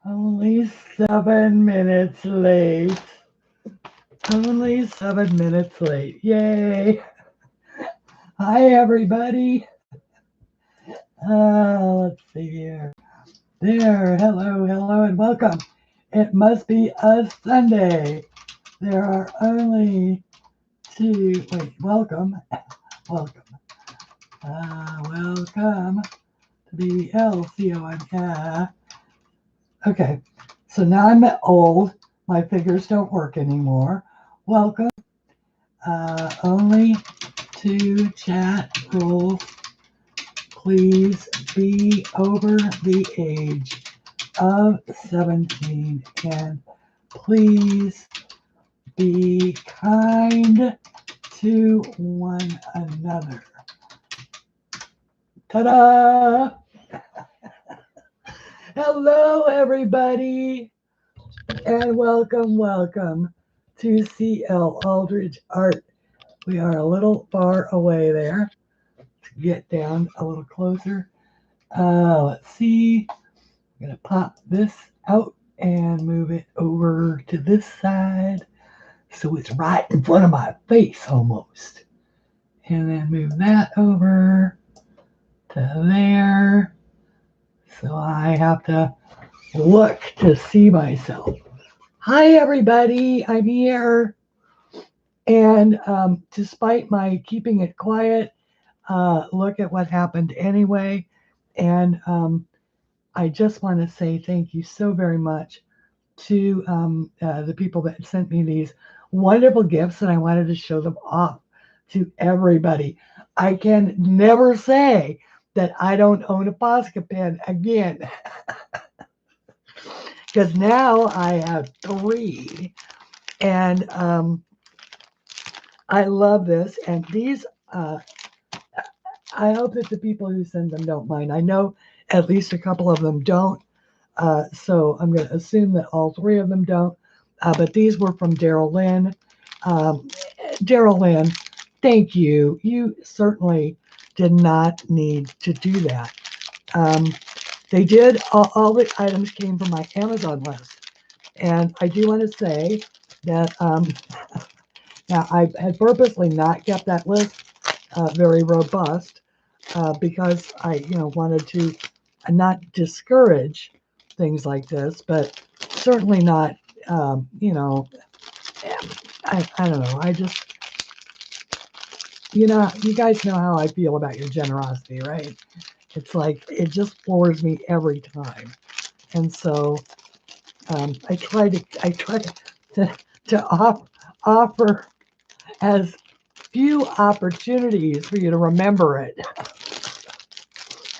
Only 7 minutes late. Only 7 minutes late. Yay. Hi, everybody. Let's see here. There. Hello, hello, and welcome. It must be a Sunday. There are only two. Wait, welcome. Welcome. Welcome to BLCON. Okay. So now I'm old. My fingers don't work anymore. Welcome. Only two chat rules. Please be over the age of 17 and please be kind to one another. Ta-da! Hello, everybody, and welcome to CLAldridgeArt. We are a little far away there. Let's get down a little closer. Let's see. I'm going to pop this out and move it over to this side so it's right in front of my face almost. And then move that over to there. So I have to look to see myself. Hi, everybody. I'm here. And despite my keeping it quiet, look at what happened anyway. And I just want to say thank you so very much to the people that sent me these wonderful gifts, and I wanted to show them off to everybody. I can never say that I don't own a Posca pen again, because now I have three, and I love this. And these, I hope that the people who send them don't mind. I know at least a couple of them don't. So I'm going to assume that all three of them don't. But these were from Daryl Lynn. Daryl Lynn, thank you. You certainly did not need to do that. They did, all the items came from my Amazon list. And I do want to say that now I had purposely not kept that list very robust because I, wanted to not discourage things like this, but certainly not, I don't know. I just, you guys know how I feel about your generosity, right? It's like, it just floors me every time. And so I try to offer as few opportunities for you to remember it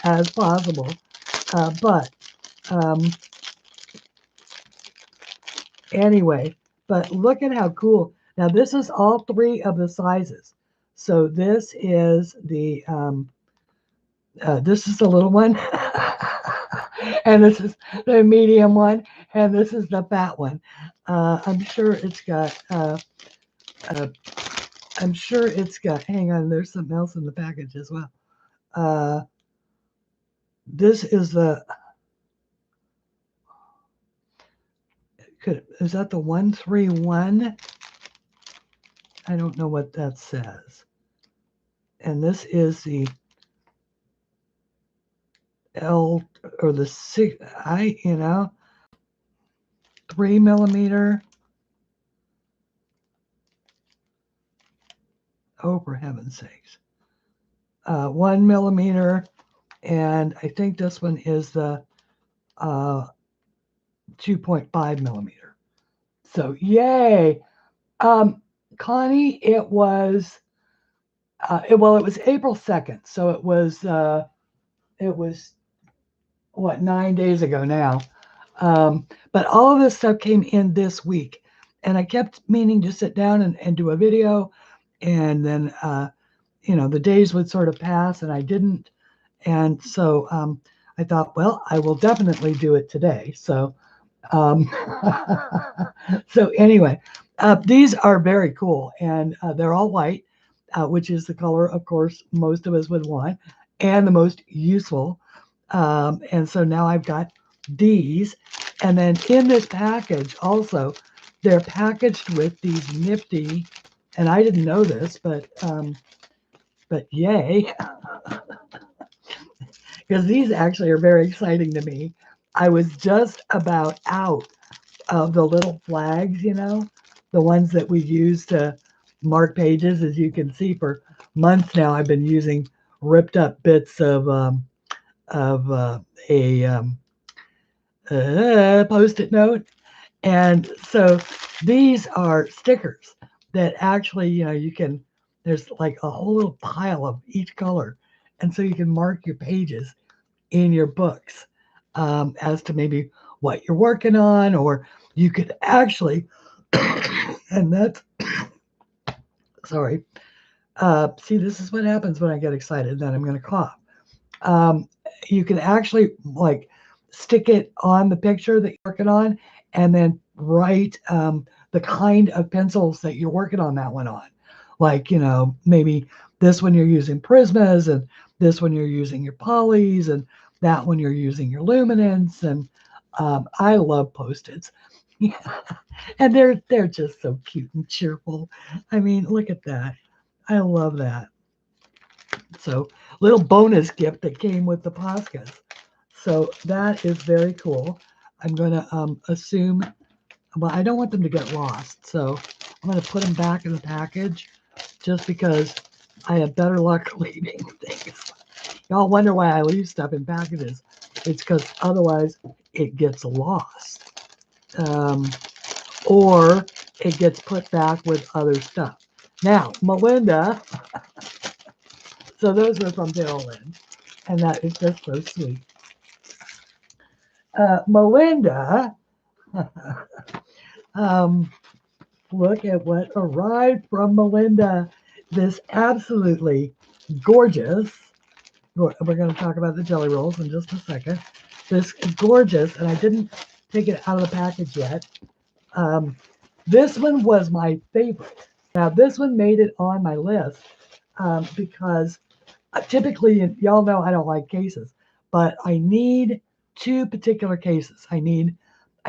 as possible. But anyway, but look at how cool. Now this is all three of the sizes. So this is the little one, and this is the medium one, and this is the fat one. I'm sure it's got. Hang on, there's something else in the package as well. This is the. Is that the 131? I don't know what that says. And this is the L or the 6, 3 millimeter. Oh, for heaven's sakes. 1 millimeter. And I think this one is the 2.5 millimeter. So yay. Connie, it was it was April 2nd. So it was what, 9 days ago now. But all of this stuff came in this week, and I kept meaning to sit down and do a video, and then the days would sort of pass and I didn't. And so I thought, well, I will definitely do it today. So so anyway, these are very cool, and they're all white, which is the color, of course, most of us would want, and the most useful. And so now I've got these, And then in this package also, they're packaged with these nifty, and I didn't know this, but yay, because these actually are very exciting to me. I was just about out of the little flags, you know, the ones that we use to mark pages. As you can see, for months now, I've been using ripped up bits of a post-it note. And so these are stickers that actually, you know, you can, there's like a whole little pile of each color. And so you can mark your pages in your books as to maybe what you're working on, or you could actually, and that's, sorry, see, this is what happens when I get excited, then I'm going to cough. You can actually like stick it on the picture that you're working on, and then write the kind of pencils that you're working on that one on. Like, you know, maybe this one you're using Prismas, and this one you're using your polys, and that one you're using your luminance. And I love Post-its. And they're just so cute and cheerful. I mean, look at that. I love that. So little bonus gift that came with the Poscas. So that is very cool. I'm going to assume, well, I don't want them to get lost. So I'm going to put them back in the package just because I have better luck leaving things. Y'all wonder why I leave stuff in packages. It's because otherwise it gets lost. Or it gets put back with other stuff. Now, Melinda, so those are from Maryland, and that is just so sweet. Melinda, look at what arrived from Melinda. This absolutely gorgeous, we're going to talk about the jelly rolls in just a second. This gorgeous, and I didn't take it out of the package yet. This one was my favorite. Now, this one made it on my list because typically, y'all know I don't like cases, but I need two particular cases. I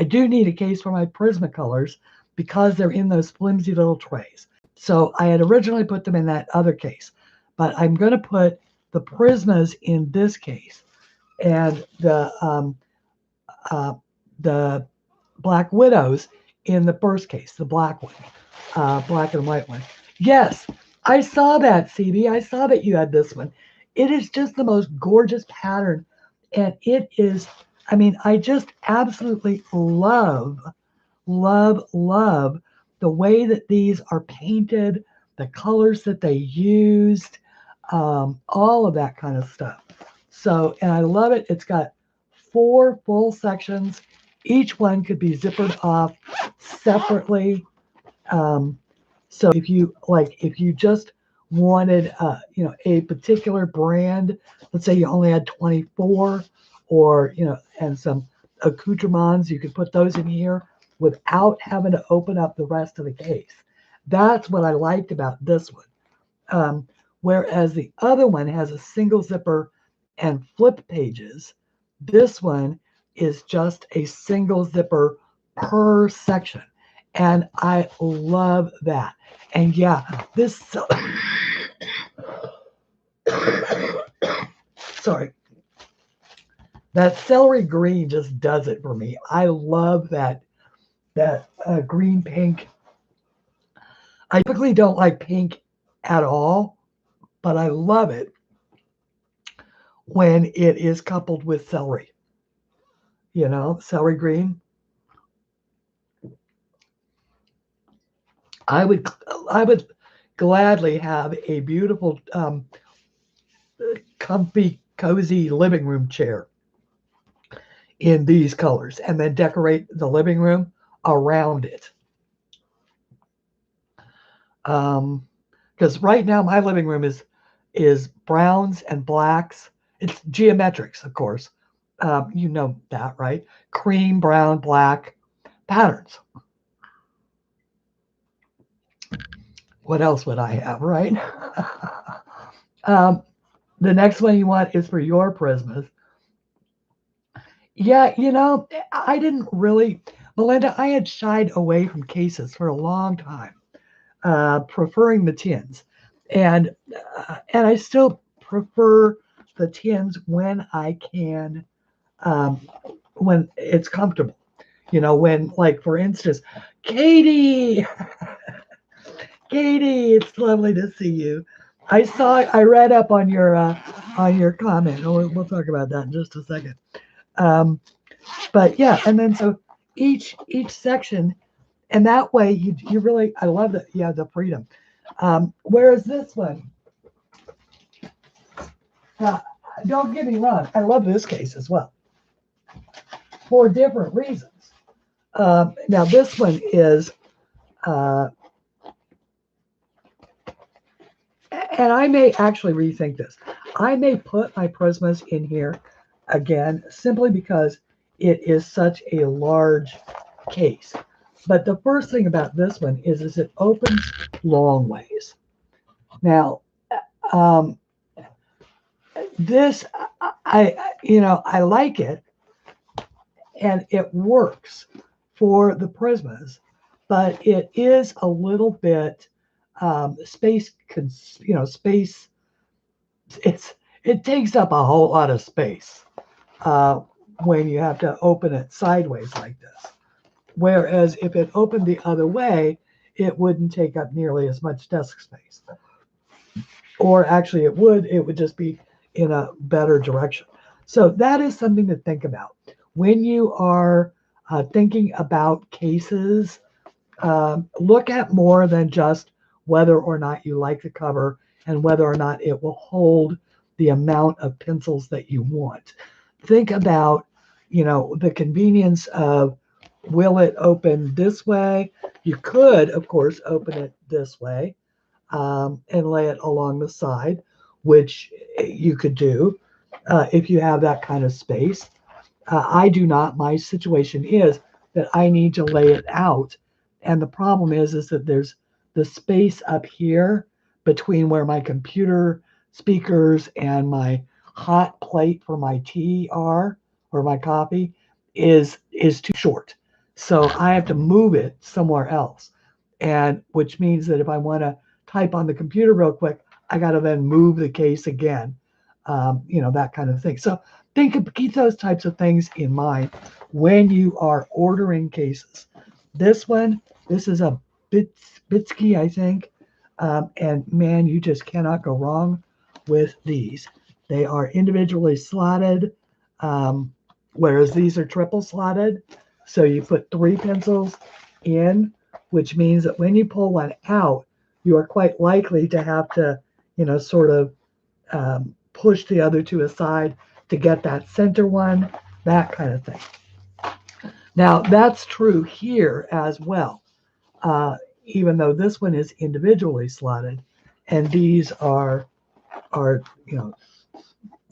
do need a case for my Prismacolors because they're in those flimsy little trays. So I had originally put them in that other case, but I'm going to put the Prismas in this case, and the Black Widows in the first case, the black one, black and white one. Yes, I saw that, CB. I saw that you had this one. It is just the most gorgeous pattern. And it is, I mean, I just absolutely love, love, love the way that these are painted, the colors that they used, all of that kind of stuff. So, and I love it. It's got 4 full sections. Each one could be zippered off separately. So if you just wanted, a particular brand, let's say you only had 24, or, and some accoutrements, you could put those in here without having to open up the rest of the case. That's what I liked about this one. Whereas the other one has a single zipper and flip pages, this one is just a single zipper per section. And I love that. And yeah, this, sorry, that celery green just does it for me. I love that green pink. I typically don't like pink at all, but I love it when it is coupled with celery. Celery green. I would gladly have a beautiful, comfy, cozy living room chair in these colors, and then decorate the living room around it. Because right now my living room is browns and blacks. It's geometrics, of course. You know that, right? Cream, brown, black patterns. What else would I have, right? The next one you want is for your Prismas. Yeah, I didn't really, Melinda, I had shied away from cases for a long time, preferring the tins. And I still prefer the tins when I can, um, when it's comfortable. When, like, for instance, Katie, Katie, it's lovely to see you. I read up on your comment. Oh, we'll talk about that in just a second. Um, but yeah, and then so each section, and that way you really, I love that you have the freedom. Whereas this one, uh, don't get me wrong, I love this case as well for different reasons. Now this one is, uh, and I may actually rethink this. I may put my Prismas in here again simply because it is such a large case. But the first thing about this one is it opens long ways. Now, um, this I like it and it works for the Prismas, but it is a little bit space. It takes up a whole lot of space uh, when you have to open it sideways like this. Whereas if it opened the other way, it wouldn't take up nearly as much desk space. Or actually it would just be in a better direction. So that is something to think about. When you are thinking about cases, look at more than just whether or not you like the cover and whether or not it will hold the amount of pencils that you want. Think about, the convenience of, will it open this way? You could, of course, open it this way, and lay it along the side, which you could do if you have that kind of space. I do not. My situation is that I need to lay it out. And the problem is that there's the space up here between where my computer speakers and my hot plate for my tea are, or my coffee, is too short. So I have to move it somewhere else. And which means that if I want to type on the computer real quick, I got to then move the case again, that kind of thing. So keep those types of things in mind when you are ordering cases. This is a Bitsky, I think, and man, you just cannot go wrong with these. They are individually slotted, um, whereas these are triple slotted. So you put 3 pencils in, which means that when you pull one out, you are quite likely to have to, sort of push the other two aside to get that center one, that kind of thing. Now, that's true here as well, even though this one is individually slotted, and these are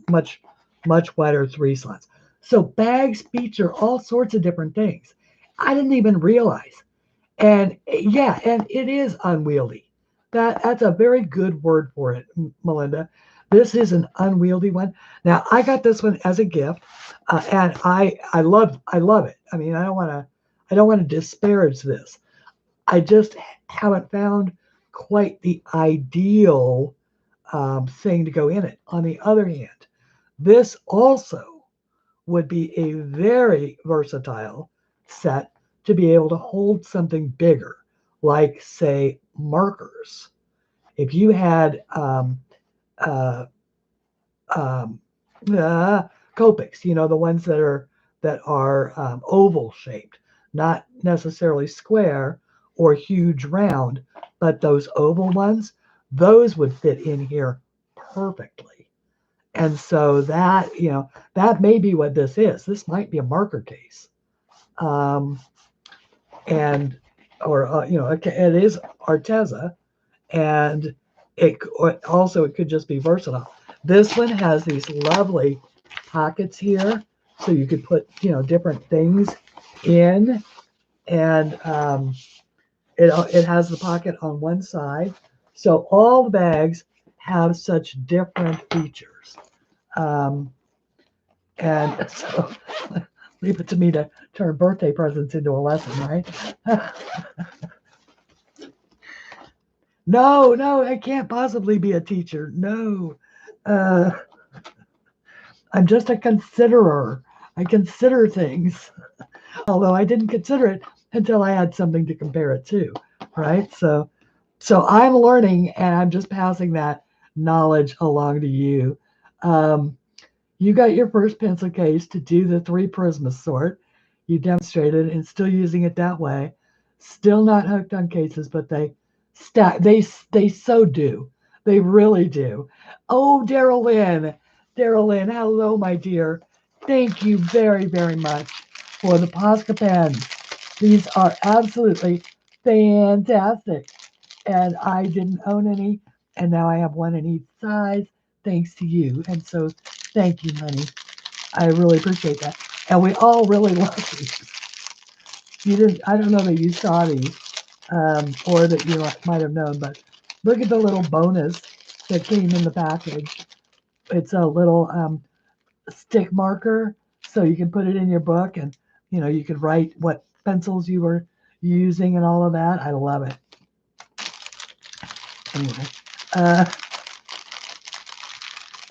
much much wider 3 slots. So bags feature all sorts of different things. I didn't even realize, and yeah, and it is unwieldy. That's a very good word for it, Melinda. This is an unwieldy one. Now I got this one as a gift, and I love it. I mean, I don't want to disparage this. I just haven't found quite the ideal thing to go in it. On the other hand, this also would be a very versatile set to be able to hold something bigger, like, say, markers. If you had uh, um, Copics, the ones that are oval shaped, not necessarily square or huge round, but those oval ones, those would fit in here perfectly. And so that may be what this is. This might be a marker case, um, and or it is Arteza, and it could just be versatile. This one has these lovely pockets here, so you could put different things in, and it has the pocket on one side. So all the bags have such different features, and so leave it to me to turn birthday presents into a lesson, right? No, I can't possibly be a teacher. No. Uh, I'm just a considerer. I consider things, although I didn't consider it until I had something to compare it to, right? So I'm learning, and I'm just passing that knowledge along to you. Um, you got your first pencil case to do the 3 prism sort. You demonstrated and still using it that way. Still not hooked on cases, but they stack. They so do. They really do. Oh, Daryl Lynn, hello, my dear. Thank you very, very much for the Posca pens. These are absolutely fantastic. And I didn't own any, and now I have one in each size, thanks to you. And so, thank you, honey. I really appreciate that. And we all really love these. You didn't, I don't know that you saw these, or that you might have known, but look at the little bonus that came in the package. It's a little stick marker, so you can put it in your book, and you could write what pencils you were using and all of that. I love it. Anyway,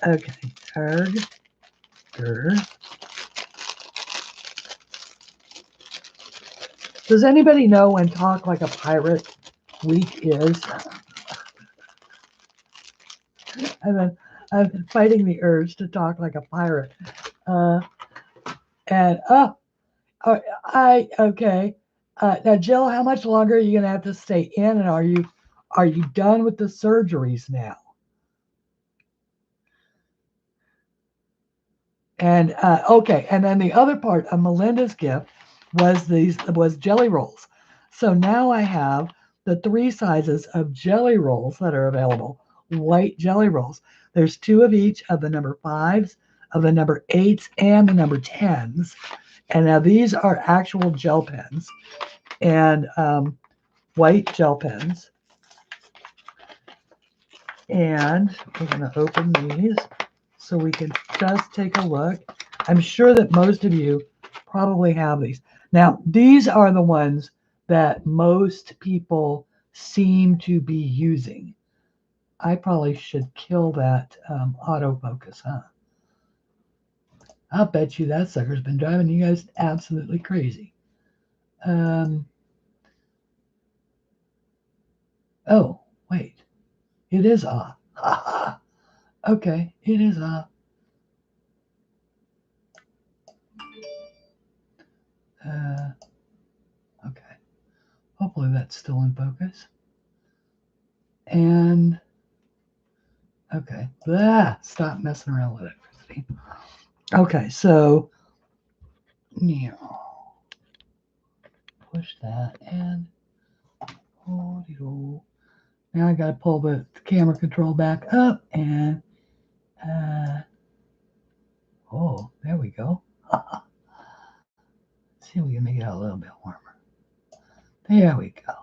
okay, Does anybody know when Talk Like a Pirate week is? I'm fighting the urge to talk like a pirate. And okay. Now, Jill, how much longer are you gonna have to stay in, and are you done with the surgeries now? And okay, and then the other part of Melinda's gift was jelly rolls. So now I have the 3 sizes of jelly rolls that are available. White jelly rolls. There's 2 of each of the number 5s, of the number 8s, and the number 10s. And now these are actual gel pens, and white gel pens. And we're going to open these so we can just take a look. I'm sure that most of you probably have these. Now, these are the ones that most people seem to be using. I probably should kill that autofocus, huh? I'll bet you that sucker's been driving you guys absolutely crazy. Oh, wait. It is off. Okay, it is off. Okay. Hopefully that's still in focus. And okay, stop messing around with electricity. Okay, so push that and now I got to pull the camera control back up and there we go. See if we can make it a little bit warmer. There we go.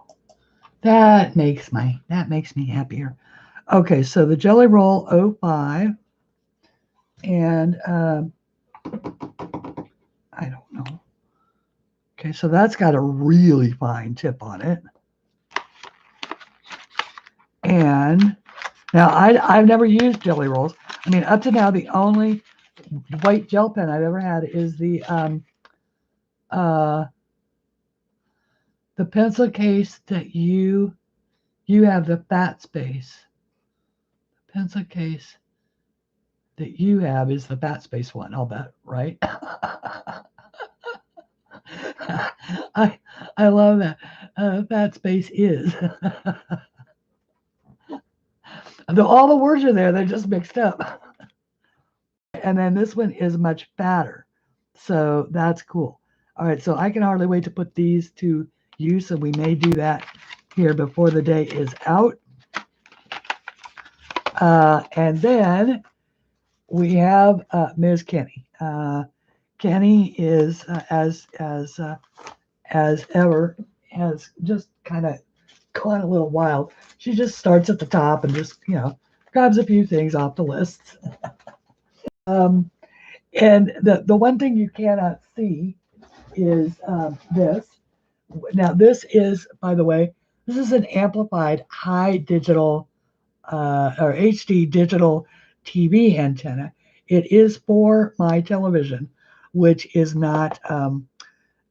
That makes me happier. Okay, so the Jelly Roll 05, and I don't know. Okay, so that's got a really fine tip on it. And now I've never used Jelly Rolls. I mean, up to now, the only white gel pen I've ever had is the pencil case that you have, the fat space. The pencil case that you have is the fat space one, I'll bet, right? I love that. Fat space is. All the words are there, they're just mixed up. And then this one is much fatter. So that's cool. All right, so I can hardly wait to put these to use, and we may do that here before the day is out. And then we have Ms. Kenny. Kenny is, as ever, has just kind of gone a little wild. She just starts at the top and just, grabs a few things off the list. And the one thing you cannot see is this. Now, this is, by the way, this is an amplified high digital or HD digital TV antenna. It is for my television, which is not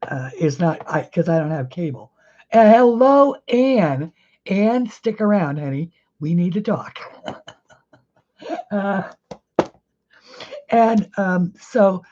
because I don't have cable. Hello, Anne. Anne, stick around, honey. We need to talk. uh, and so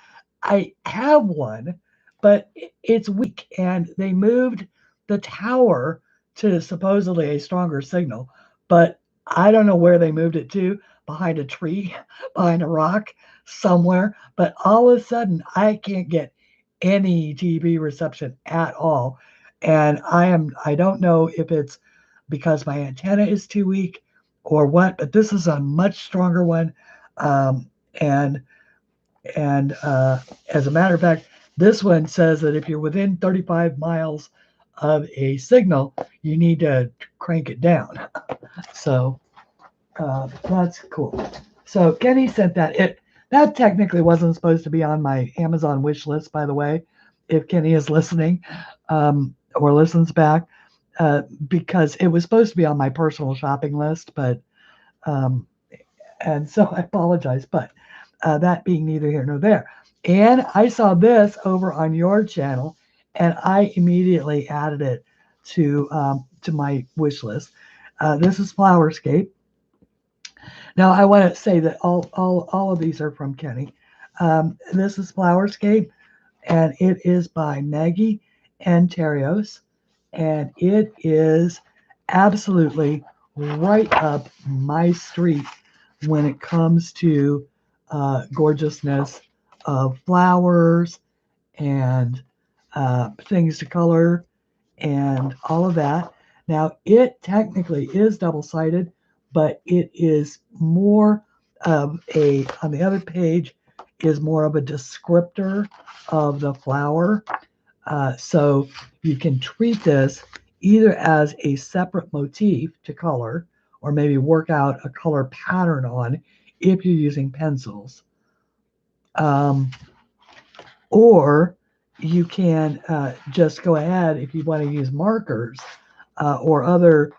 I have one, but it's weak, and they moved the tower to supposedly a stronger signal, but I don't know where they moved it to, behind a tree, behind a rock, somewhere. But all of a sudden, I can't get any TV reception at all, and I don't know if it's because my antenna is too weak or what, but this is a much stronger one, um, and and as a matter of fact, this one says that if you're within 35 miles of a signal, you need to crank it down. So that's cool. So Kenny sent that. That technically wasn't supposed to be on my Amazon wish list, by the way, if Kenny is listening or listens back, because it was supposed to be on my personal shopping list, but um, and so I apologize, but that being neither here nor there. And I saw this over on your channel, and I immediately added it to my wish list. This is Flowerscape. Now I want to say that all of these are from Kenny. This is Flowerscape, and it is by Maggie Antarios, and it is absolutely right up my street when it comes to gorgeousness of flowers and things to color and all of that. Now, it technically is double-sided, but it is more of on the other page, is more of a descriptor of the flower. So you can treat this either as a separate motif to color, or maybe work out a color pattern on if you're using pencils. Or you can just go ahead if you want to use markers or other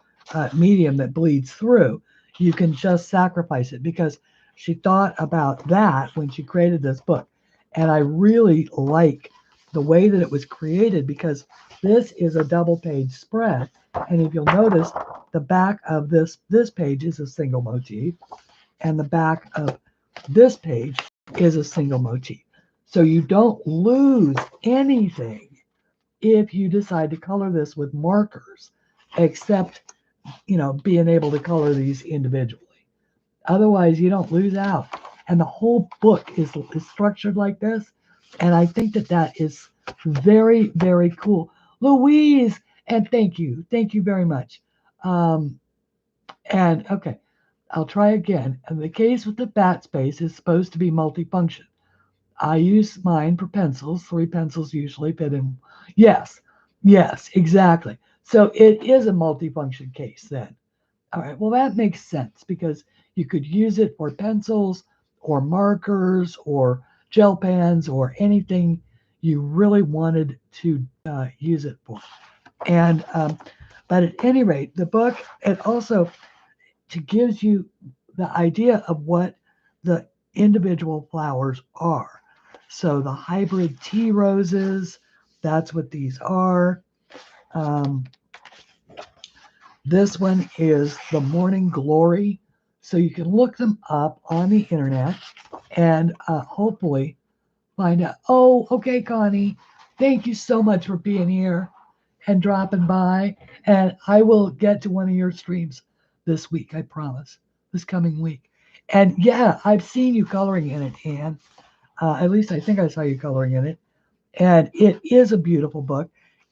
medium that bleeds through. You can just sacrifice it, because she thought about that when she created this book. And I really like the way that it was created, because this is a double page spread. And if you'll notice, the back of this page is a single motif, and the back of this page is a single motif. So you don't lose anything if you decide to color this with markers, except, being able to color these individually. Otherwise, you don't lose out. And the whole book is structured like this. And I think that is very, very cool. Louise, and thank you. Thank you very much. And okay, I'll try again. And the case with the bat space is supposed to be multifunction. I use mine for pencils. 3 pencils usually fit in. Yes, yes, exactly. So it is a multifunction case then. All right, well, that makes sense, because you could use it for pencils or markers or gel pens or anything you really wanted to use it for. And but at any rate, the book, it also gives you the idea of what the individual flowers are. So the hybrid tea roses, that's what these are. This one is the Morning Glory. So you can look them up on the internet and hopefully find out. Oh, okay, Connie. Thank you so much for being here and dropping by. And I will get to one of your streams this week, I promise, this coming week. And yeah, I've seen you coloring in it, Anne. At least I think I saw you coloring in it. And it is a beautiful book.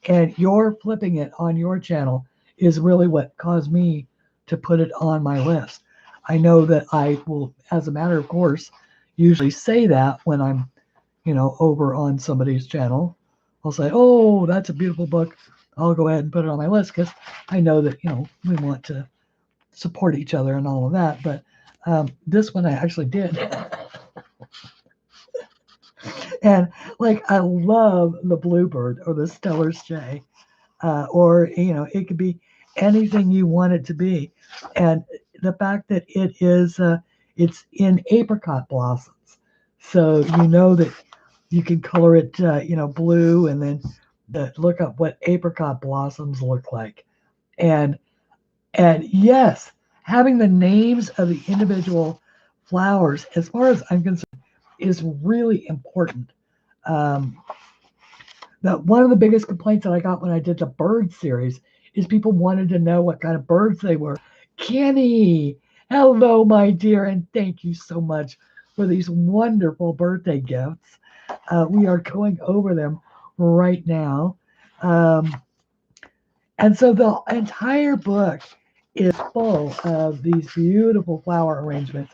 And your flipping it on your channel is really what caused me to put it on my list. I know that I will, as a matter of course, usually say that when I'm, over on somebody's channel. I'll say, oh, that's a beautiful book. I'll go ahead and put it on my list, because I know that, we want to support each other and all of that. But this one I actually did. And like, I love the bluebird or the Stellar's jay, or it could be anything you want it to be. And the fact that it's in apricot blossoms, so that you can color it, blue, and then look up what apricot blossoms look like. And yes, having the names of the individual flowers, as far as I'm concerned, is really important. Um, One of the biggest complaints that I got when I did the bird series is people wanted to know what kind of birds they were. Kenny, hello, my dear, and thank you so much for these wonderful birthday gifts. We are going over them right now. And so the entire book is full of these beautiful flower arrangements,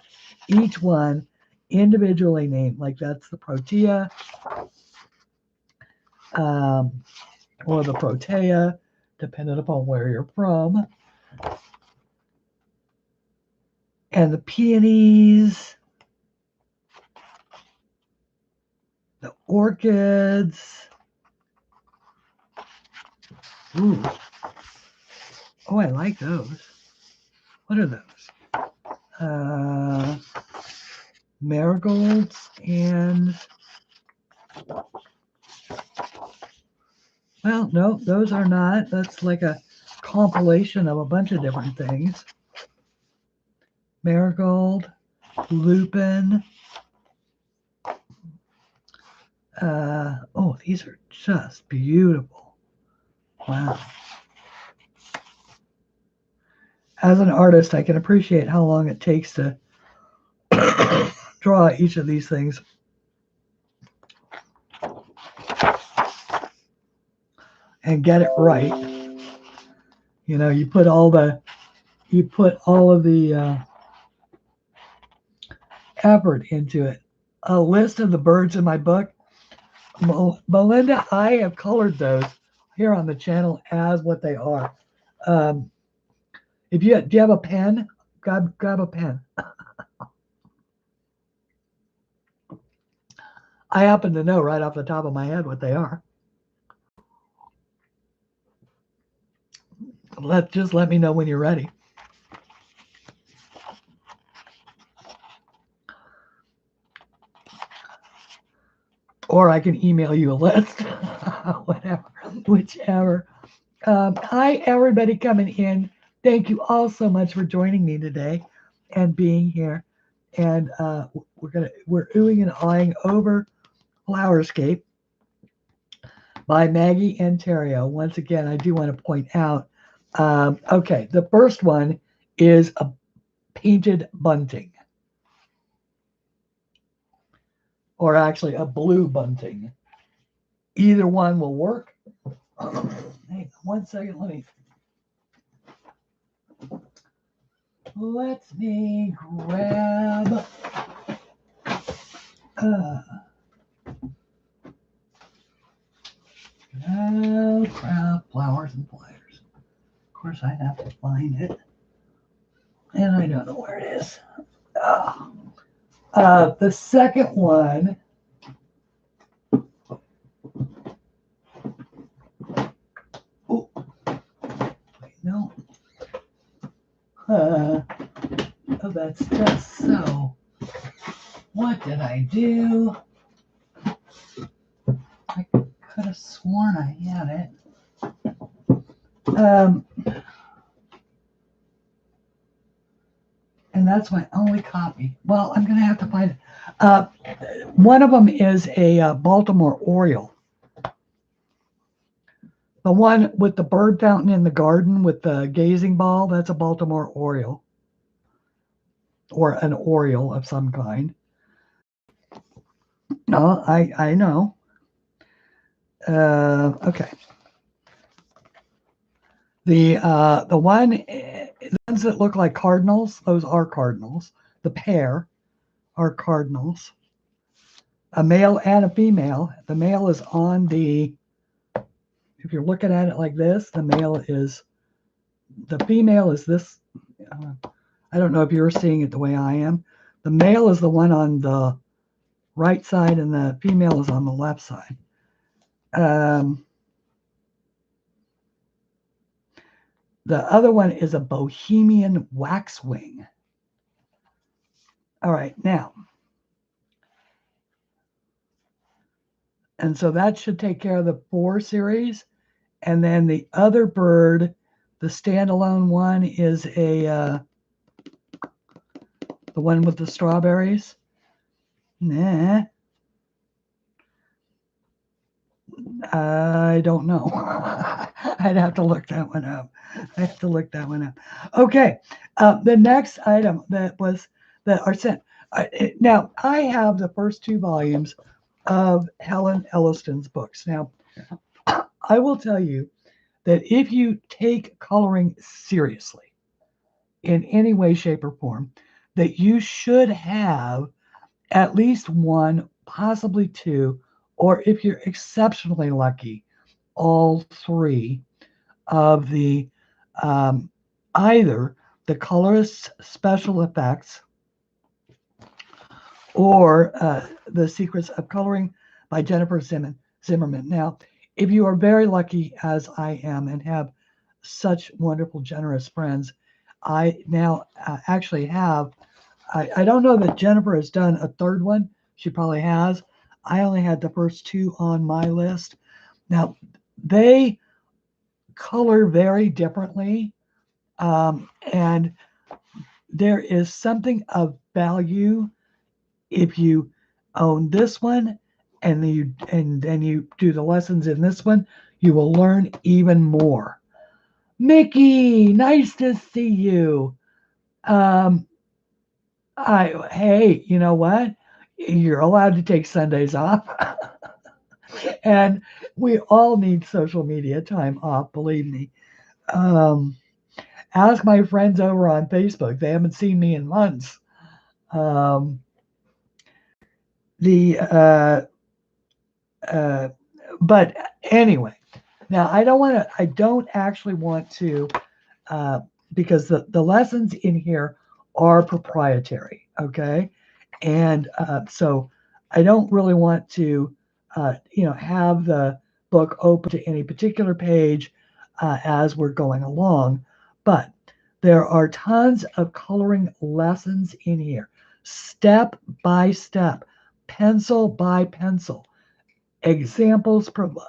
each one individually named. Like, that's the protea, or the protea, depending upon where you're from. And the peonies, the orchids. Ooh. Oh, I like those. What are those? Marigolds and, well, no, those are not. That's like a compilation of a bunch of different things. Marigold, lupin. Oh, these are just beautiful. Wow. As an artist, I can appreciate how long it takes to draw each of these things. And get it right. You put all of the effort into it. A list of the birds in my book. Melinda, I have colored those here on the channel as what they are. Do you have a pen? Grab a pen. I happen to know right off the top of my head what they are. Just let me know when you're ready. Or I can email you a list. Whatever, whichever. Hi, everybody coming in. Thank you all so much for joining me today and being here. And we're oohing and awing over Flowerscape by Maggie and Terrio. Once again, I do want to point out, okay, the first one is a painted bunting, or actually a blue bunting. Either one will work. Hang on 1 second, let me grab crap, flowers and pliers. Of course, I have to find it, and I don't know where it is. The second one, oh, wait, no. Oh, that's just so. What did I do? I could have sworn I had it. And that's my only copy. Well, I'm going to have to find it. One of them is a Baltimore Oriole. The one with the bird fountain in the garden with the gazing ball, that's a Baltimore Oriole. Or an Oriole of some kind. No, I know. Okay. The ones that look like cardinals, those are cardinals. The pair are cardinals. A male and a female. The male is on the, if you're looking at it like this, the female is this. I don't know if you're seeing it the way I am. The male is the one on the right side and the female is on the left side. The other one is a Bohemian Waxwing. All right, now. And so that should take care of the 4 series. And then the other bird, the standalone one, is the one with the strawberries. Nah. I don't know. I'd have to look that one up. Okay. The next item that are sent. Now, I have the first 2 volumes of Helen Elliston's books. Now, I will tell you that if you take coloring seriously in any way, shape, or form, that you should have at least 1, possibly 2, or if you're exceptionally lucky, all 3 of the either the colorist's special effects or the Secrets of Coloring by Jennifer Zimmerman. Now, if you are very lucky, as I am, and have such wonderful, generous friends, I now actually have, I don't know that Jennifer has done a 3rd one. She probably has. I only had the first 2 on my list. Now, they color very differently, and there is something of value if you own this one and then you do the lessons in this one. You will learn even more. Mickey, nice to see you. Hey, you know what? You're allowed to take Sundays off. And we all need social media time off, believe me. Ask my friends over on Facebook. They haven't seen me in months. But anyway, now I don't actually want to, because the lessons in here are proprietary, okay? And so I don't really want to, have the book open to any particular page as we're going along. But there are tons of coloring lessons in here, step by step, pencil by pencil, examples provided.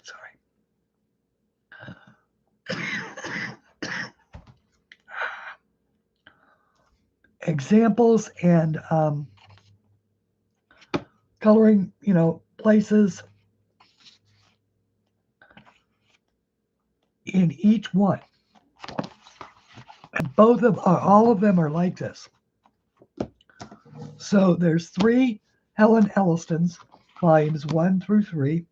Sorry. Examples and coloring, places in each one. And all of them are like this. So there's 3 Helen Elliston's, volumes 1 through 3.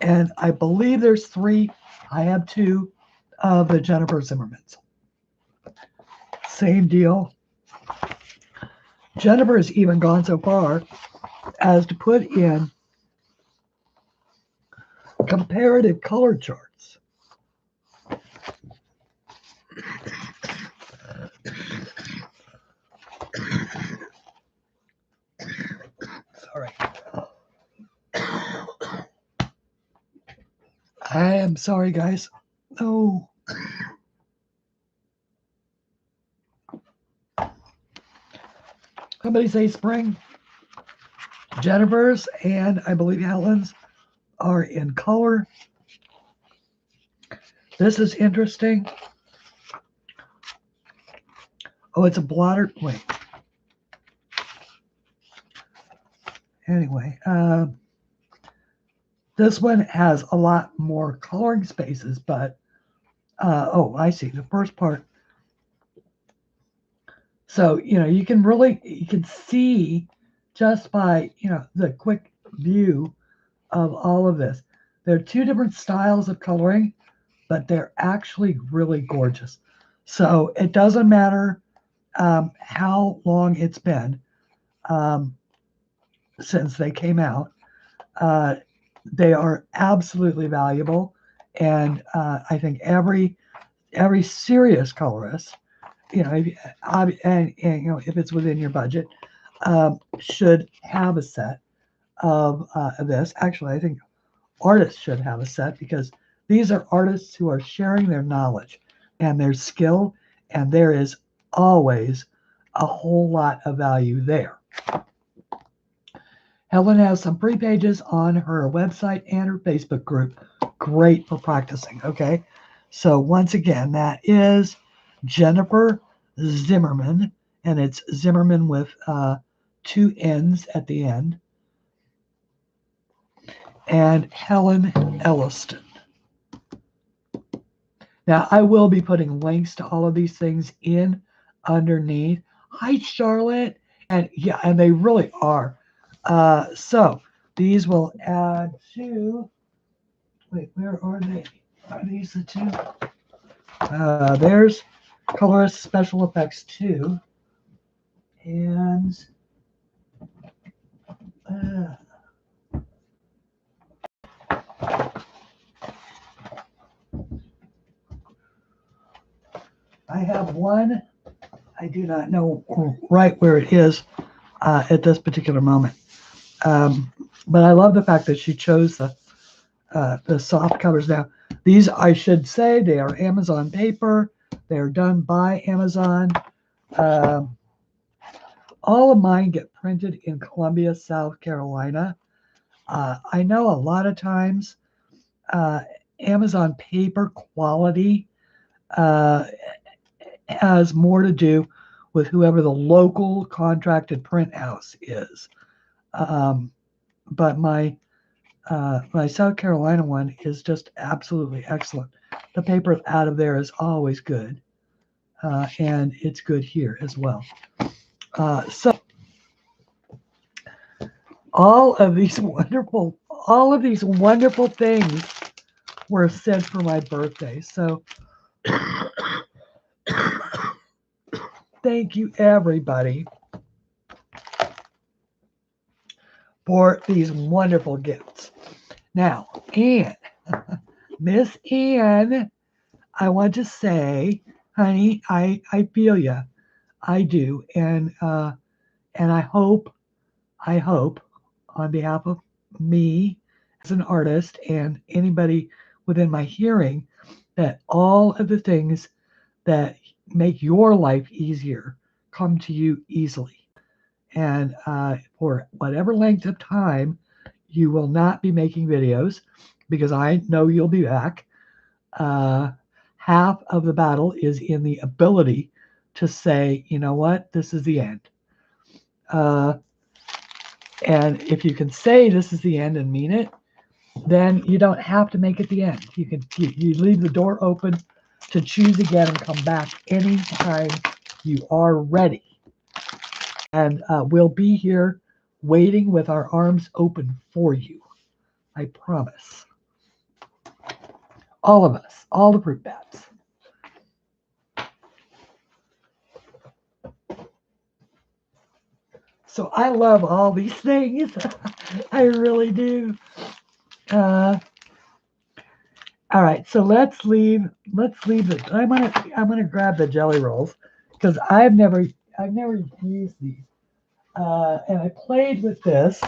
And I believe there's 3. I have 2 of the Jennifer Zimmermans. Same deal. Jennifer has even gone so far as to put in comparative color charts. Sorry. I am sorry, guys. Oh. Somebody say spring. Jennifer's and I believe Helen's are in color. This is interesting. Oh, it's a blotter. Wait. Anyway, this one has a lot more coloring spaces, but I see the first part. So, you can see just by, the quick view of all of this. There are 2 different styles of coloring, but they're actually really gorgeous. So it doesn't matter how long it's been since they came out. They are absolutely valuable, and I think every serious colorist, and if it's within your budget, should have a set of this. Actually, I think artists should have a set because these are artists who are sharing their knowledge and their skill, and there is always a whole lot of value there. Helen has some free pages on her website and her Facebook group. Great for practicing, okay? So once again, that is Jennifer Zimmerman, and it's Zimmerman with two N's at the end, and Helen Elliston. Now, I will be putting links to all of these things in underneath. Hi, Charlotte. And yeah, and they really are. So these will add to, wait, where are they? Are these the two? There's Colorist Special Effects 2. And I have one. I do not know right where it is at this particular moment. But I love the fact that she chose the soft covers. Now, these, I should say, they are Amazon paper. They are done by Amazon. All of mine get printed in Columbia, South Carolina. I know a lot of times Amazon paper quality has more to do with whoever the local contracted print house is. But my South Carolina one is just absolutely excellent. The paper out of there is always good, and it's good here as well. So all of these wonderful things were sent for my birthday. So thank you, everybody, for these wonderful gifts. Now, Anne, Miss Anne, I want to say, honey, I feel you. I do, and I hope on behalf of me as an artist and anybody within my hearing that all of the things that make your life easier come to you easily. And for whatever length of time you will not be making videos, because I know you'll be back, half of the battle is in the ability to say, you know what, this is the end. And if you can say this is the end and mean it, then you don't have to make it the end. You leave the door open to choose again and come back anytime you are ready. And we'll be here waiting with our arms open for you. I promise. All of us, all the fruit bats. So I love all these things. I really do. All right, so let's leave it. I'm gonna grab the jelly rolls because I've never used these. And I played with this.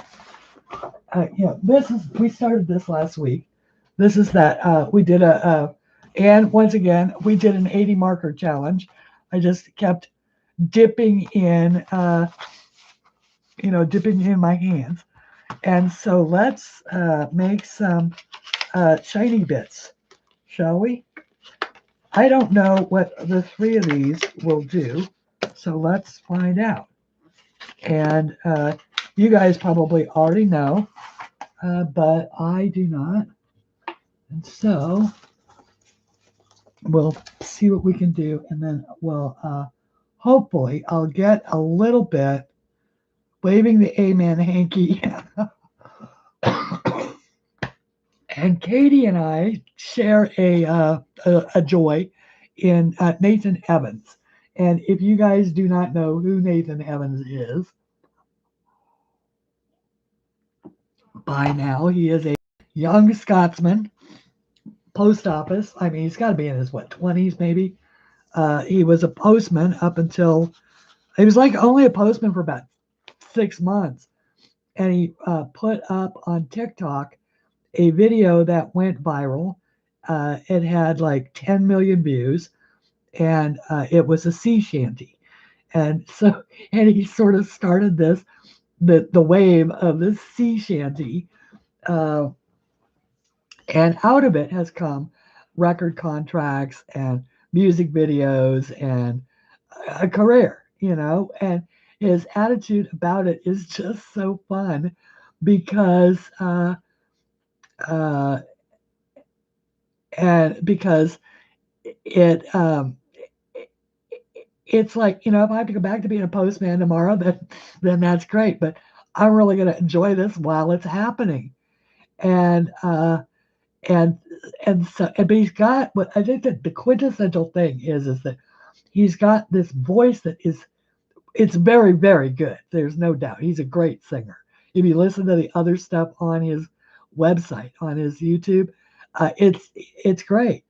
We started this last week. This is that we did and once again we did an 80 marker challenge. I just kept dipping in my hands. And so let's make some shiny bits, shall we? I don't know what the three of these will do, so let's find out. And you guys probably already know, but I do not. And so we'll see what we can do, and then we'll hopefully I'll get a little bit waving the amen hanky. And Katie and I share a joy in Nathan Evans. And if you guys do not know who Nathan Evans is, by now he is young Scotsman, post office. I mean, he's got to be in his, what, 20s maybe. He was a postman up until, he was like only a postman for about 6 months. And he put up on TikTok a video that went viral. It had like 10 million views, and it was a sea shanty. And so, and he sort of started the wave of this sea shanty. Uh, and out of it has come record contracts and music videos and a career, and his attitude about it is just so fun because uh, because it it's like, if I have to go back to being a postman tomorrow, then that's great, but I'm really going to enjoy this while it's happening. And and so, but he's got, what I think that the quintessential thing is that he's got this voice that is, it's very, very good. There's no doubt. He's a great singer. If you listen to the other stuff on his website, on his YouTube, it's great.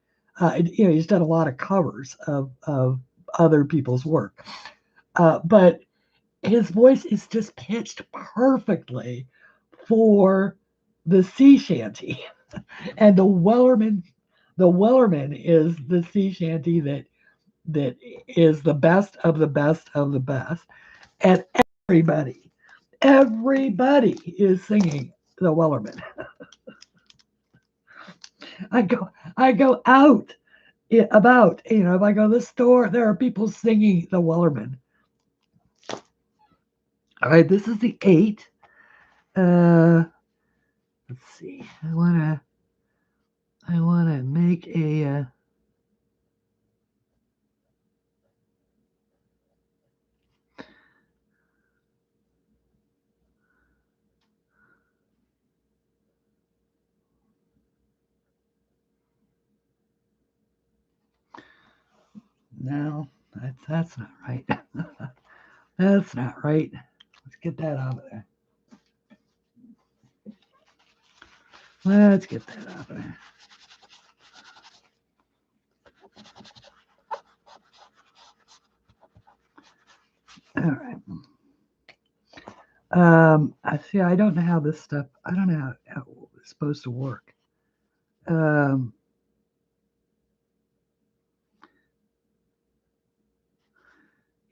He's done a lot of covers of other people's work, but his voice is just pitched perfectly for the sea shanty, and the Wellerman is the sea shanty that is the best of the best of the best, and everybody is singing the Wellerman. I go out about, if I go to the store, there are people singing the Wellerman. All right, this is the 8. Let's see. I wanna make a. No, that's not right. That's not right. Let's get that out of there. Let's get that out of there. All right. I see. I don't know how this stuff. I don't know how it's supposed to work.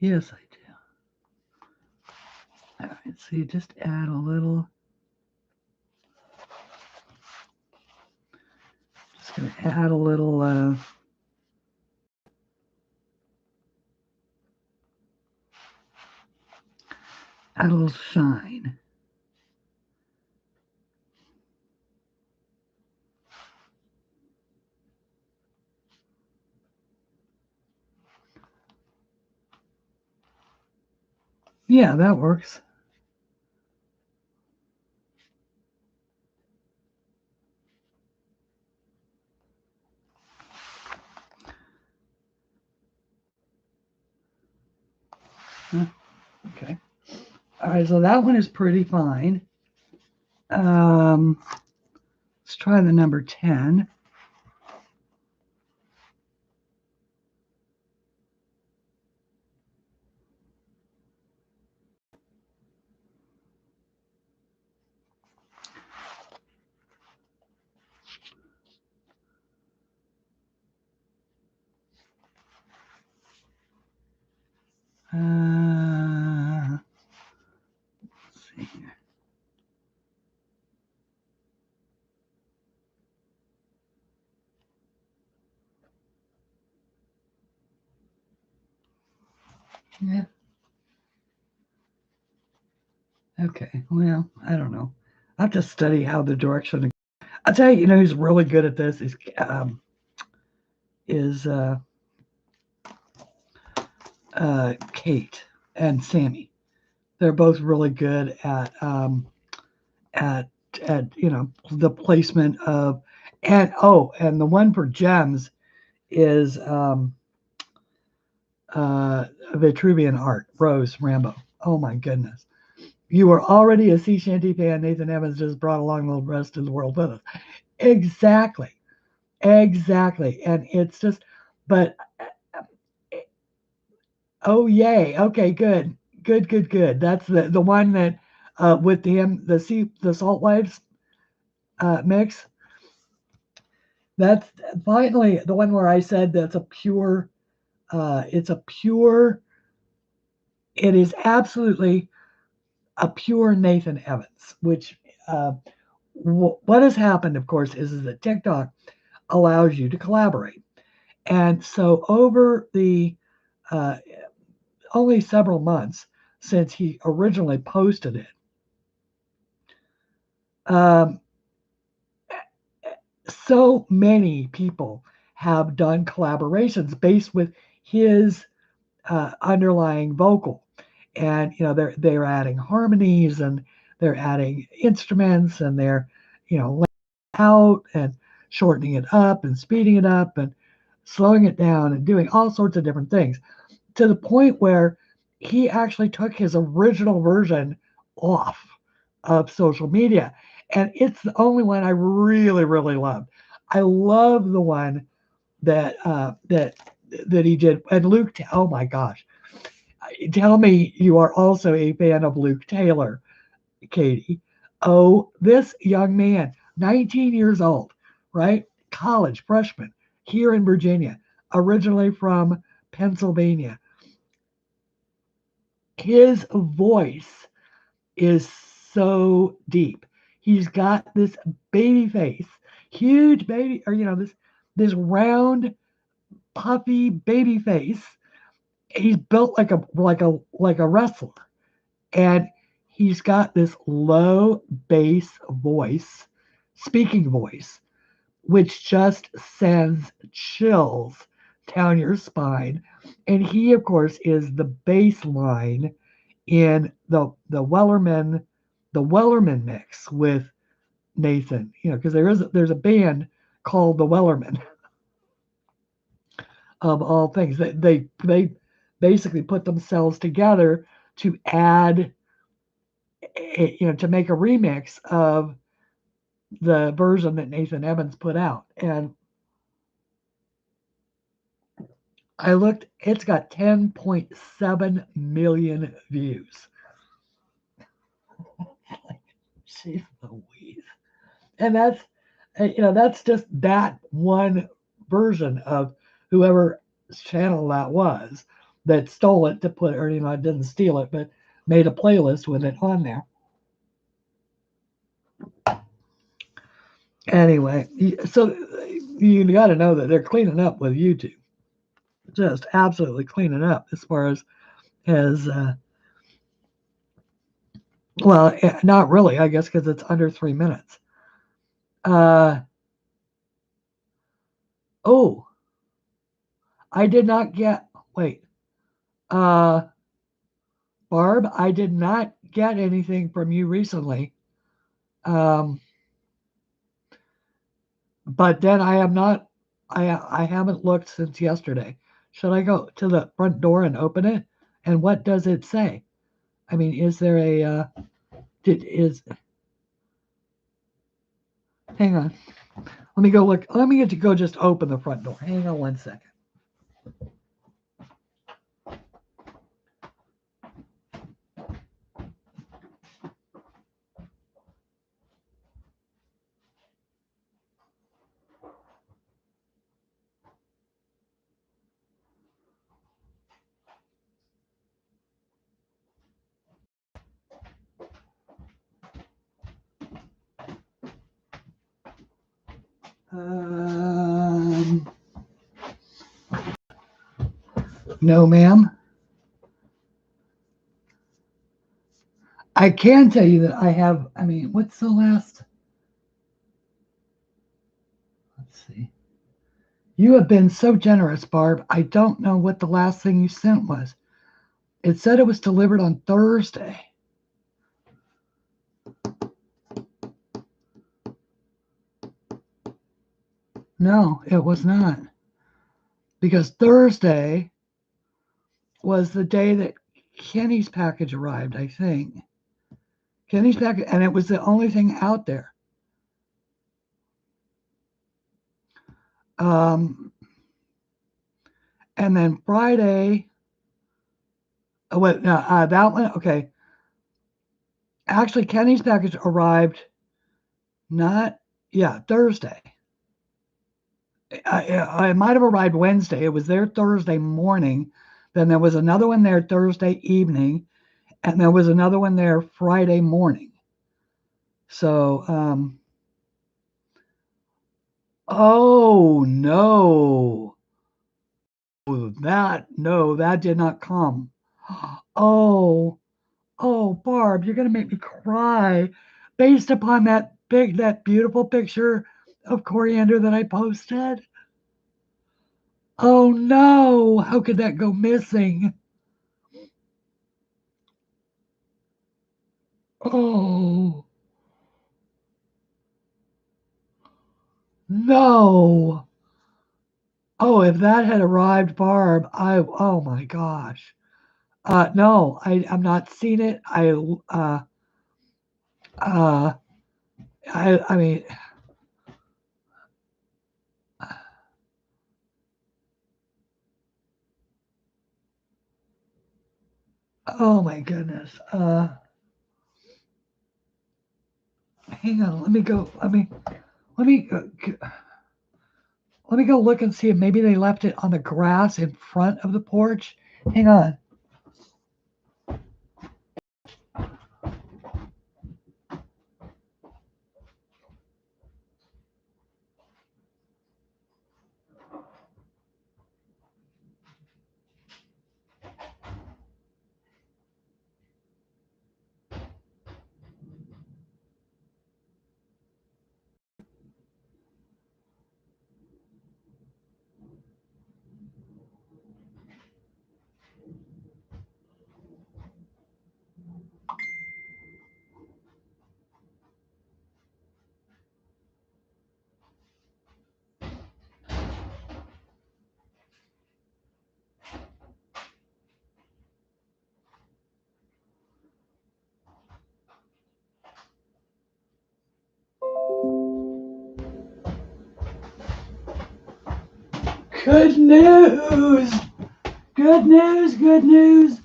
Yes, I do. All right. So you just add a little. Just gonna add a little. Add a little shine. Yeah, that works. Okay. All right, so that one is pretty fine. Let's try the number 10. Let's see here. Yeah. Okay. Well, I don't know. I have to study how the direction. I'll tell you, who's really good at this is Kate and Sammy. They're both really good at the placement of, and the one for gems is Vitruvian art, Rose Rambo. Oh my goodness. You were already a sea shanty fan. Nathan Evans just brought along the rest of the world with us. Exactly. Exactly. And it's just, but, oh, yay. Okay, good. Good, good, good. That's the one that with the Salt Lives mix. That's finally the one where I said that's a pure, it's a pure, it is absolutely a pure Nathan Evans, which what has happened, of course, is that TikTok allows you to collaborate. And so over the only several months since he originally posted it, so many people have done collaborations based with his underlying vocal, and they're adding harmonies and they're adding instruments and they're laying out and shortening it up and speeding it up and slowing it down and doing all sorts of different things, to the point where he actually took his original version off of social media. And it's the only one I really, really love. I love the one that he did. And Luke, oh my gosh, tell me you are also a fan of Luke Taylor, Katie. Oh, this young man, 19 years old, right? College freshman here in Virginia, originally from Pennsylvania. His voice is so deep. He's got this baby face, huge baby, or this round, puffy baby face. He's built like a wrestler, and he's got this low bass voice, speaking voice, which just sends chills down your spine. And he, of course, is the bass line in the Wellerman mix with Nathan. Because there's a band called the Wellerman, of all things. They basically put themselves together to add, to make a remix of the version that Nathan Evans put out. And I looked, it's got 10.7 million views. Jeez Louise. And that's just that one version of whoever channel that was that stole it to put, or didn't steal it, but made a playlist with it on there. Anyway, so you got to know that they're cleaning up with YouTube, just absolutely cleaning up as far as well, not really, I guess, because it's under 3 minutes. Oh, I did not get, wait, Barb, I did not get anything from you recently. But then I haven't looked since yesterday. Should I go to the front door and open it? And what does it say? I mean, is there a, hang on. Let me go look. Let me get to go just open the front door. Hang on one second. No, ma'am. I can tell you that I have, I mean, what's the last? Let's see. You have been so generous, Barb. I don't know what the last thing you sent was. It said it was delivered on Thursday. No, it was not. Because Thursday was the day that Kenny's package arrived, I think. Kenny's package, and it was the only thing out there. And then Friday, oh wait, no, that one, okay. Actually, Kenny's package arrived Thursday. It might have arrived Wednesday. It was there Thursday morning. Then there was another one there Thursday evening, and there was another one there Friday morning. So, oh no. That did not come. Oh, Barb, you're gonna make me cry based upon that beautiful picture of coriander that I posted. Oh no, how could that go missing? Oh no. Oh, if that had arrived, Barb, oh my gosh. No, I'm not seeing it. I mean, oh my goodness. Hang on, let me go look and see if maybe they left it on the grass in front of the porch. Hang on. Good news! Good news, good news,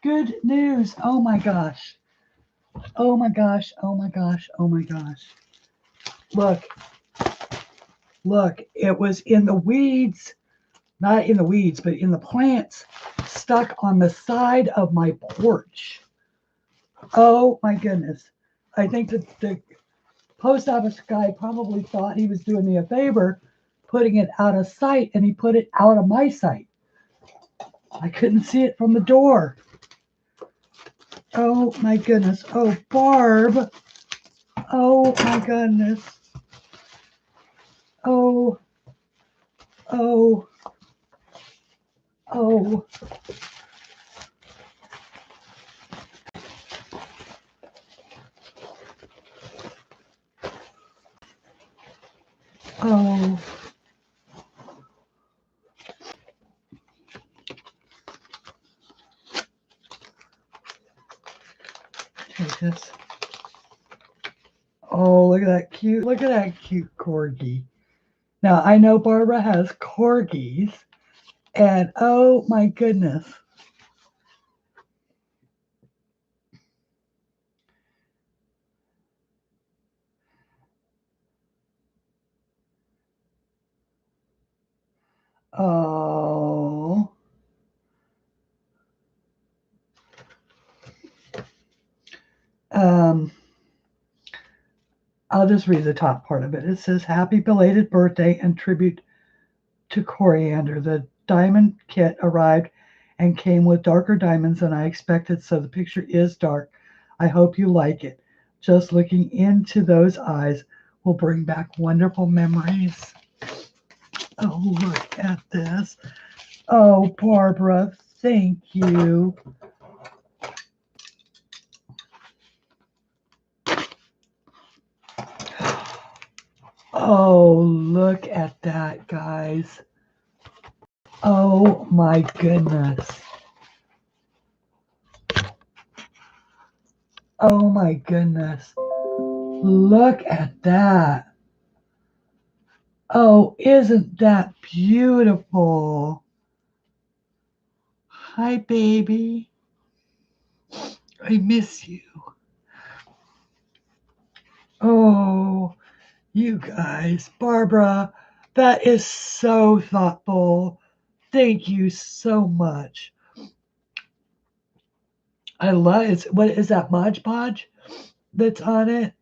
good news. Oh my gosh. Oh my gosh, oh my gosh, oh my gosh. Look, it was in the weeds, not in the weeds, but in the plants stuck on the side of my porch. Oh my goodness. I think that the post office guy probably thought he was doing me a favor putting it out of sight, and he put it out of my sight. I couldn't see it from the door. Oh my goodness. Oh, Barb. Oh my goodness. Oh. Oh. Oh. Oh. Take this. Oh, look at that cute corgi. Now, I know Barbara has corgis, and oh my goodness. Oh. I'll just read the top part of it. It says, "Happy belated birthday and tribute to Coriander. The diamond kit arrived and came with darker diamonds than I expected, so the picture is dark. I hope you like it. Just looking into those eyes will bring back wonderful memories." Oh, look at this. Oh, Barbara, thank you. Oh, look at that, guys. Oh my goodness. Oh my goodness. Look at that. Oh, isn't that beautiful? Hi, baby. I miss you. Oh, you guys. Barbara, that is so thoughtful. Thank you so much. I love it. What is that, Mod Podge that's on it?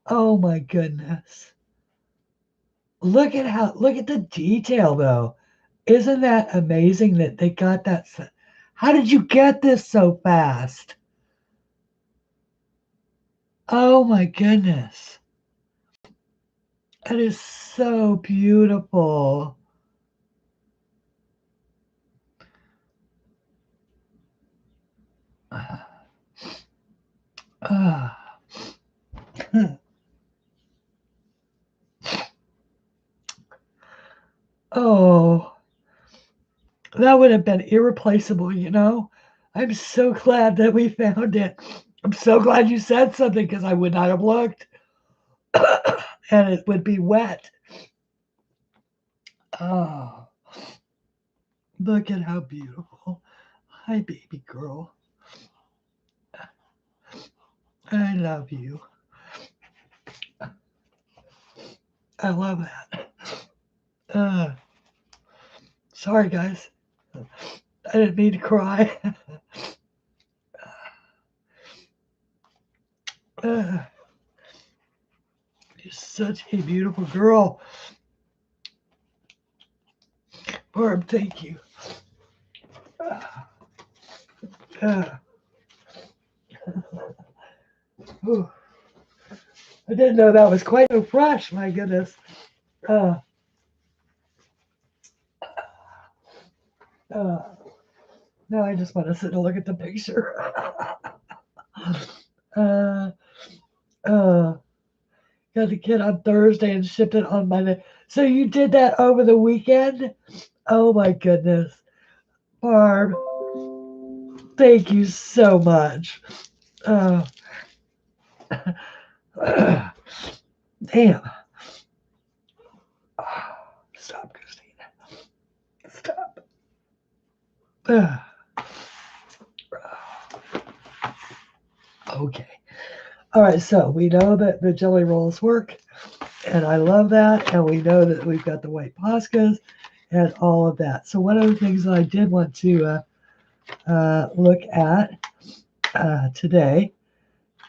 Oh my goodness. Look at the detail though. Isn't that amazing that they got that? How did you get this so fast? Oh my goodness. That is so beautiful. Ah. Oh, that would have been irreplaceable, you know? I'm so glad that we found it. I'm so glad you said something because I would not have looked and it would be wet. Oh, look at how beautiful. Hi, baby girl. I love you. I love that. Sorry, guys. I didn't mean to cry. You're such a beautiful girl. Barb, thank you. I didn't know that was quite so fresh. My goodness. Uh, uh, now I just want to sit and look at the picture. uh, uh, got the kid on Thursday and shipped it on Monday. So you did that over the weekend? Oh my goodness. Barb, thank you so much. Uh, damn. Stop, Christine. Stop. Okay. All right, so we know that the jelly rolls work, and I love that. And we know that we've got the white Poscas and all of that. So one of the things that I did want to look at today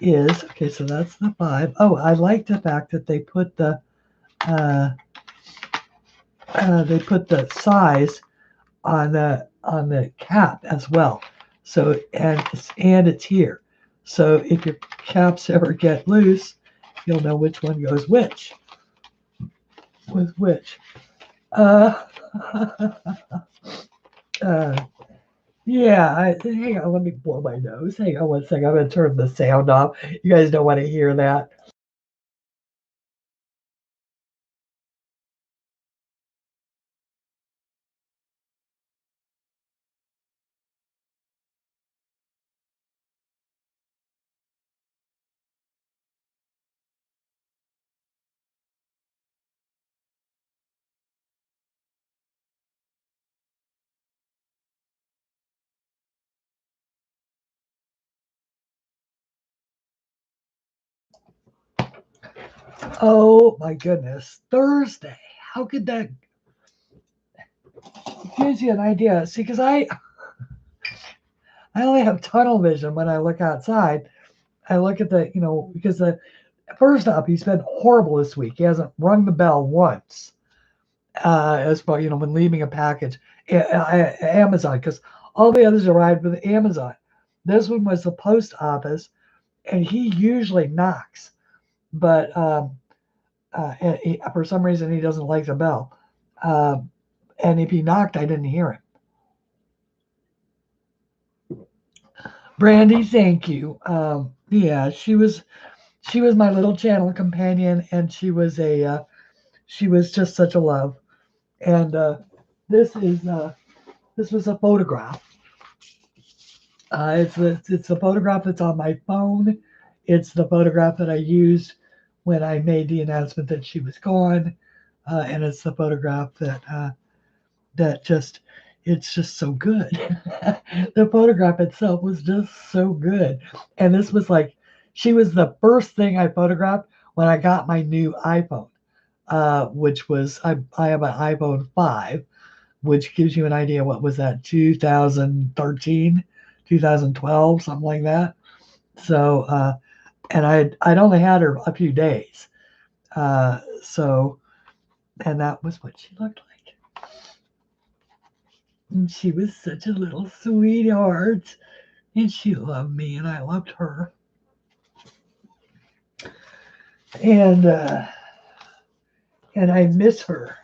is, okay, so that's the 5. Oh, I like the fact that they put the size on the cap as well. So and it's here. So if your caps ever get loose, you'll know which one goes which with which. Uh, yeah, hang on, let me blow my nose. Hang on one second. I'm going to turn the sound off. You guys don't want to hear that. Oh my goodness. Thursday. How could that gives you an idea? See, because I only have tunnel vision when I look outside. I look at because first up, he's been horrible this week. He hasn't rung the bell once. As far when leaving a package, Amazon, because all the others arrived with Amazon. This one was the post office, and he usually knocks, but and for some reason he doesn't like the bell. And if he knocked, I didn't hear him. Brandy, thank you. Yeah, she was my little channel companion, and she was just such a love. And this was a photograph. It's a photograph that's on my phone, It's the photograph that I used when I made the announcement that she was gone, and it's the photograph that just it's just so good. The photograph itself was just so good, and this was like she was the first thing I photographed when I got my new iPhone, which was I have an iPhone 5, which gives you an idea. What was that, 2013, 2012, something like that. So and I'd only had her a few days, so and that was what she looked like. And she was such a little sweetheart, and she loved me, and I loved her. And I miss her.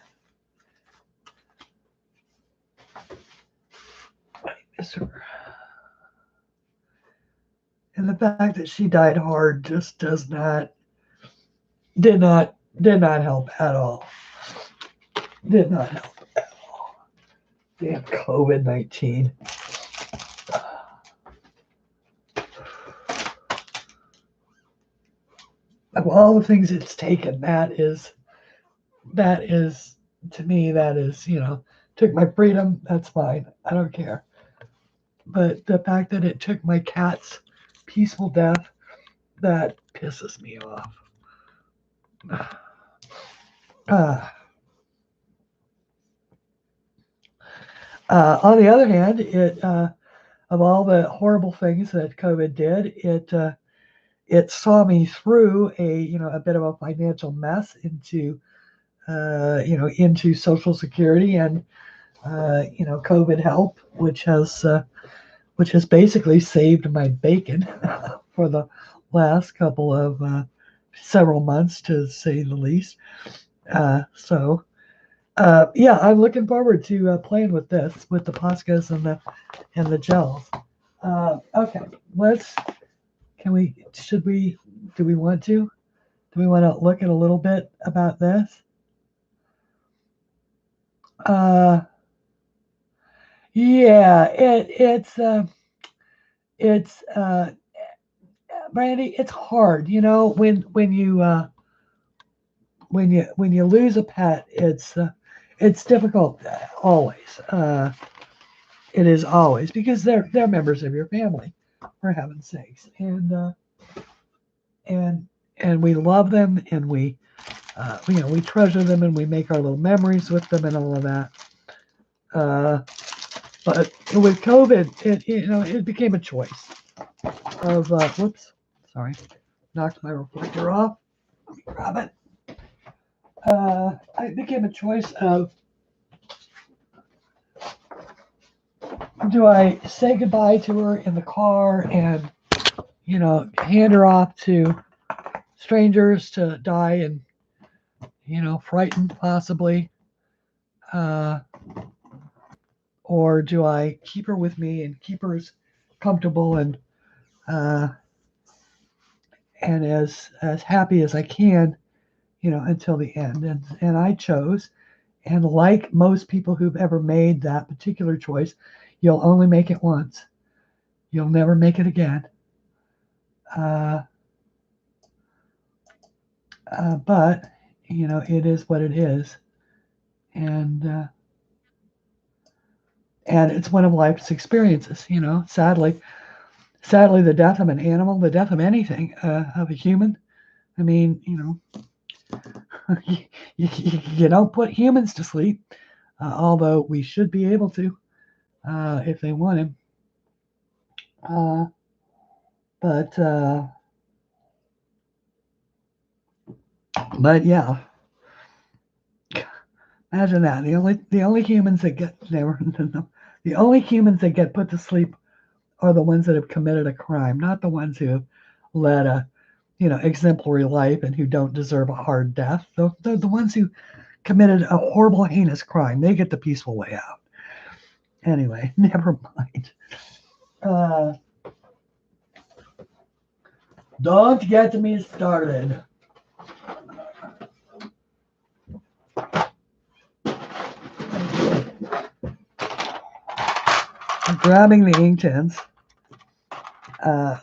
I miss her. And the fact that she died hard just did not help at all. Did not help at all. Damn COVID-19. Of all the things it's taken, that is to me, that is, took my freedom. That's fine. I don't care. But the fact that it took my cat's peaceful death, that pisses me off. On the other hand, of all the horrible things that COVID did, it saw me through a bit of a financial mess into into Social Security and COVID help, which has basically saved my bacon for the last couple of several months, to say the least. So yeah, I'm looking forward to playing with this, with the Poscas and the gels. Okay, do we want to look at a little bit about this? Yeah, it's Brandy, it's hard, when you lose a pet, it's difficult always. It is always, because they're members of your family, for heaven's sakes, and we love them, and we treasure them, and we make our little memories with them and all of that. But with COVID, it became a choice of whoops, sorry, knocked my reflector off. Let me grab it. It became a choice of, do I say goodbye to her in the car and hand her off to strangers to die and frightened possibly, or do I keep her with me and keep her as comfortable and as happy as I can, until the end. And I chose, and like most people who've ever made that particular choice, you'll only make it once. You'll never make it again. But it is what it is, and it's one of life's experiences. Sadly, the death of an animal, the death of anything, of a human. I mean, you don't put humans to sleep, although we should be able to, if they want him. But yeah, imagine that. The only humans that get the only humans that get put to sleep are the ones that have committed a crime, not the ones who have led a exemplary life and who don't deserve a hard death. The ones who committed a horrible, heinous crime, they get the peaceful way out. Anyway, never mind. Don't get me started. I'm grabbing the ink tins,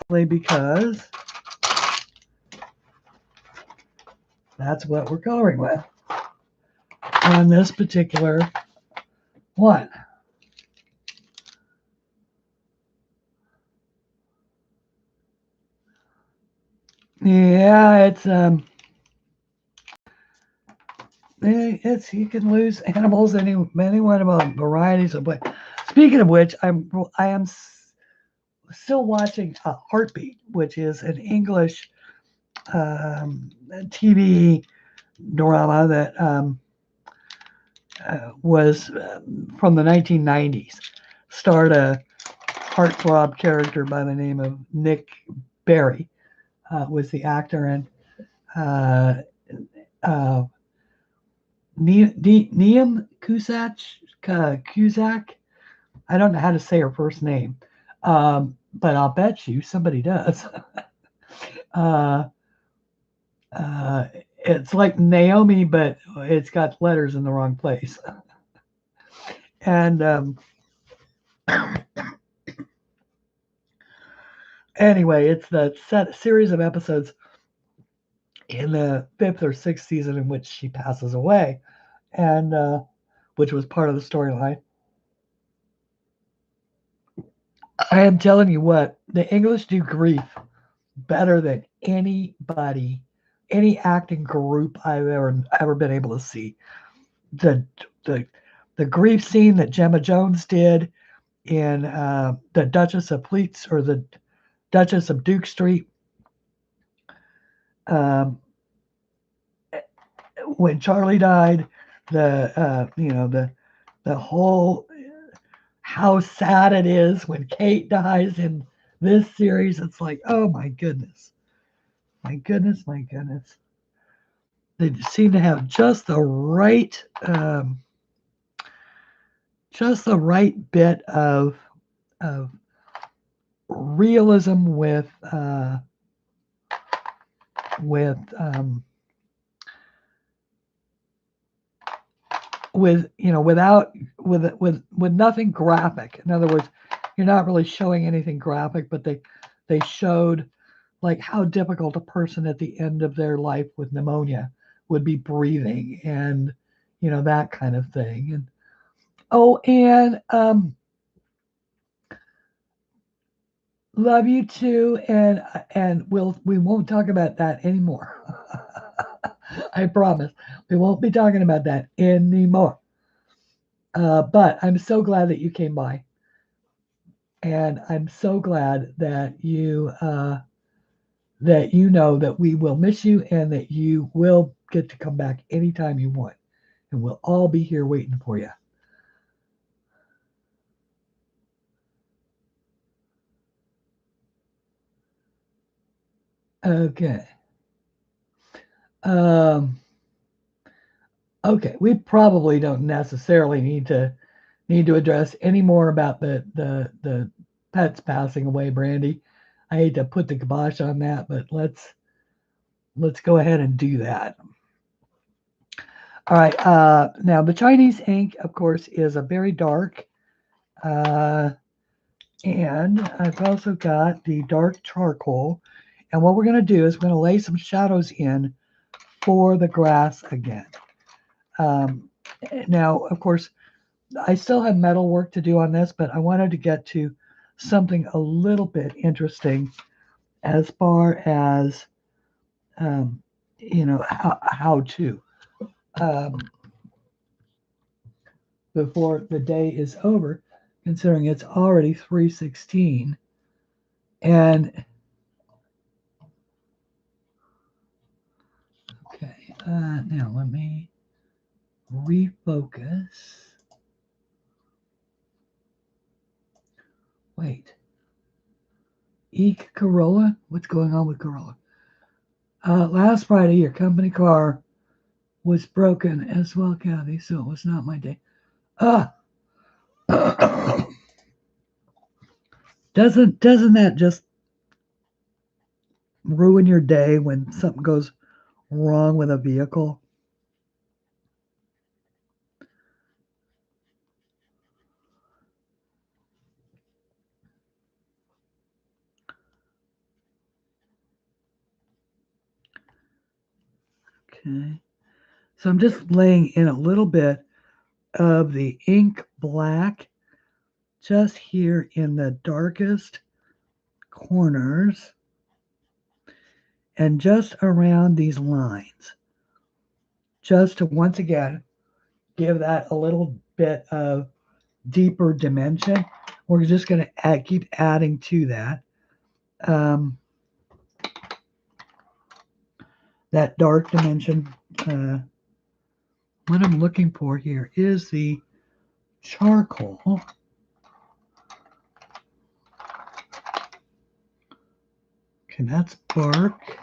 because that's what we're coloring with on this particular one. Yeah, it's you can lose animals any one of the varieties of way. Speaking of which, I am still watching Heartbeat, which is an English TV drama that was from the 1990s. Starred a heartthrob character by the name of Nick Berry, was the actor, and Neam Cusack. I don't know how to say her first name, but I'll bet you somebody does. uh, it's like Naomi, but it's got letters in the wrong place. And anyway, it's the series of episodes in the 5th or 6th season in which she passes away, and which was part of the storyline. I am telling you what, the English do grief better than anybody, any acting group I've ever been able to see. The the the grief scene that Gemma Jones did in the Duchess of Pleats or the Duchess of Duke Street, when Charlie died, the whole how sad it is when Kate dies in this series. It's like, oh my goodness, my goodness, my goodness. They seem to have just the right bit of realism with with nothing graphic. In other words, you're not really showing anything graphic, but they showed like how difficult a person at the end of their life with pneumonia would be breathing, and that kind of thing. And love you too, and we won't talk about that anymore. I promise we won't be talking about that anymore. But I'm so glad that you came by, and I'm so glad that you know that we will miss you, and that you will get to come back anytime you want, and we'll all be here waiting for you. Okay. Okay, we probably don't necessarily need to address any more about the pets passing away, Brandy. I hate to put the kibosh on that, but let's go ahead and do that. All right. Now the Chinese ink, of course, is a very dark, and I've also got the dark charcoal. And what we're going to do is we're going to lay some shadows in for the grass again. Now, of course, I still have metal work to do on this, but I wanted to get to something a little bit interesting as far as how to before the day is over, considering it's already 3:16. And okay, now let me refocus. Wait, Eek Corolla? What's going on with Corolla? Last Friday, your company car was broken as well, Kathy, so it was not my day. Doesn't that just ruin your day when something goes wrong with a vehicle? Okay. So I'm just laying in a little bit of the ink black just here in the darkest corners and just around these lines, just to once again give that a little bit of deeper dimension. We're just going to keep adding to that. That dark dimension. What I'm looking for here is the charcoal. Okay, that's bark.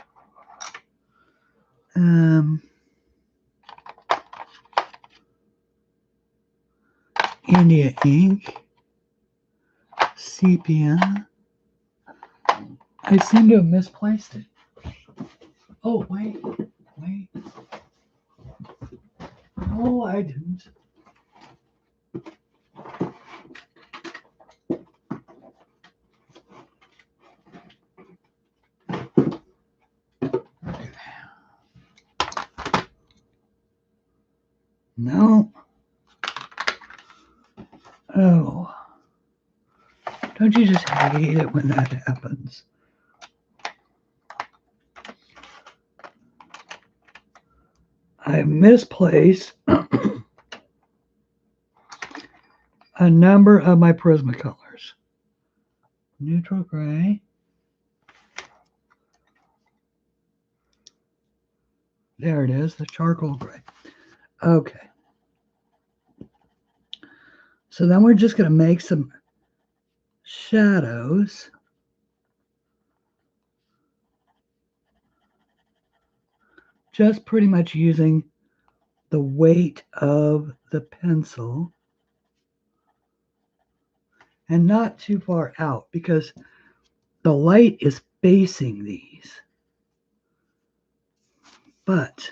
India ink. Sepia. I seem to have misplaced it. Oh, wait. No, I didn't. No. Oh. Don't you just hate it when that happens? I misplaced a number of my Prismacolors. Neutral gray. There it is, the charcoal gray. Okay. So then we're just going to make some shadows. Just pretty much using the weight of the pencil. And not too far out because the light is facing these. But,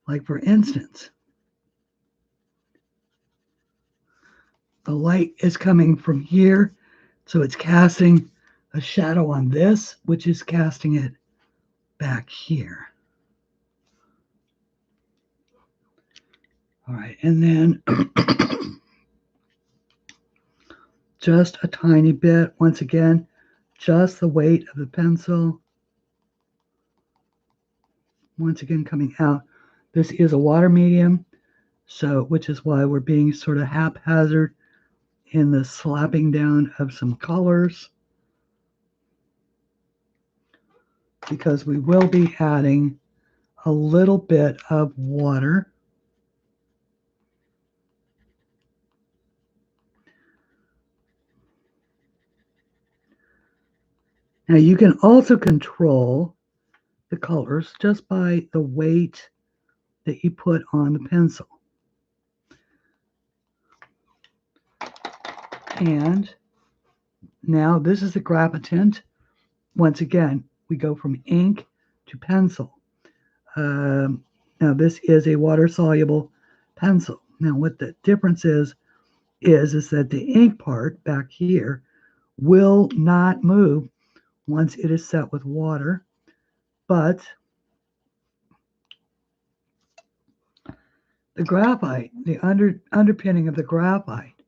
like for instance, the light is coming from here, so it's casting a shadow on this, which is casting it back here. All right, and then just a tiny bit, once again, just the weight of the pencil. Once again, coming out. This is a water medium, so which is why we're being sort of haphazard in the slapping down of some colors, because we will be adding a little bit of water. Now you can also control the colors just by the weight that you put on the pencil. And now this is the graphitant. Once again, we go from ink to pencil. Now this is a water-soluble pencil. Now what the difference is that the ink part back here will not move once it is set with water, but the graphite, the underpinning of the graphite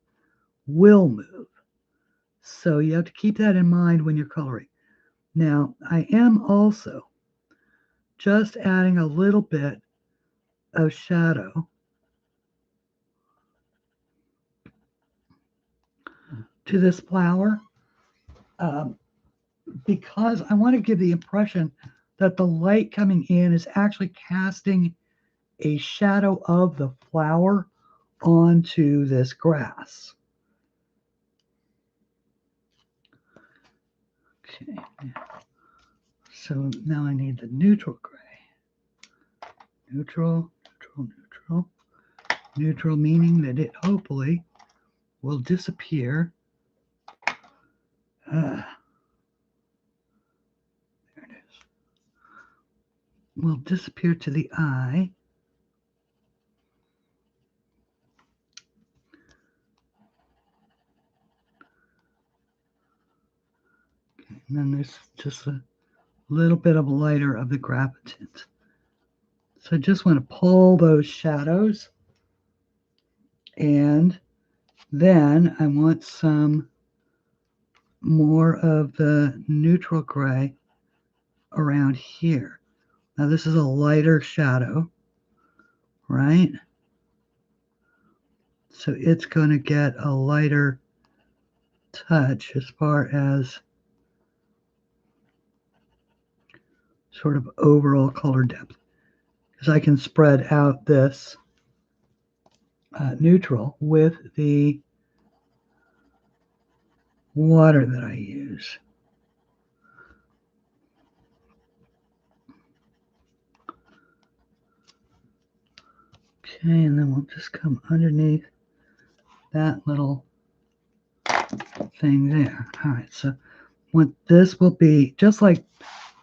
will move. So you have to keep that in mind when you're coloring. Now, I am also just adding a little bit of shadow to this flower because I want to give the impression that the light coming in is actually casting a shadow of the flower onto this grass. Okay, so now I need the neutral gray. Neutral, neutral, neutral. Neutral meaning that it hopefully will disappear. There it is. Will disappear to the eye. Okay, and then there's just a little bit of lighter of the graphitant. So I just want to pull those shadows, and then I want some more of the neutral gray around here. Now this is a lighter shadow, right? So it's going to get a lighter touch as far as sort of overall color depth, because I can spread out this neutral with the water that I use. Okay, and then we'll just come underneath that little thing there. All right, so what this will be, just like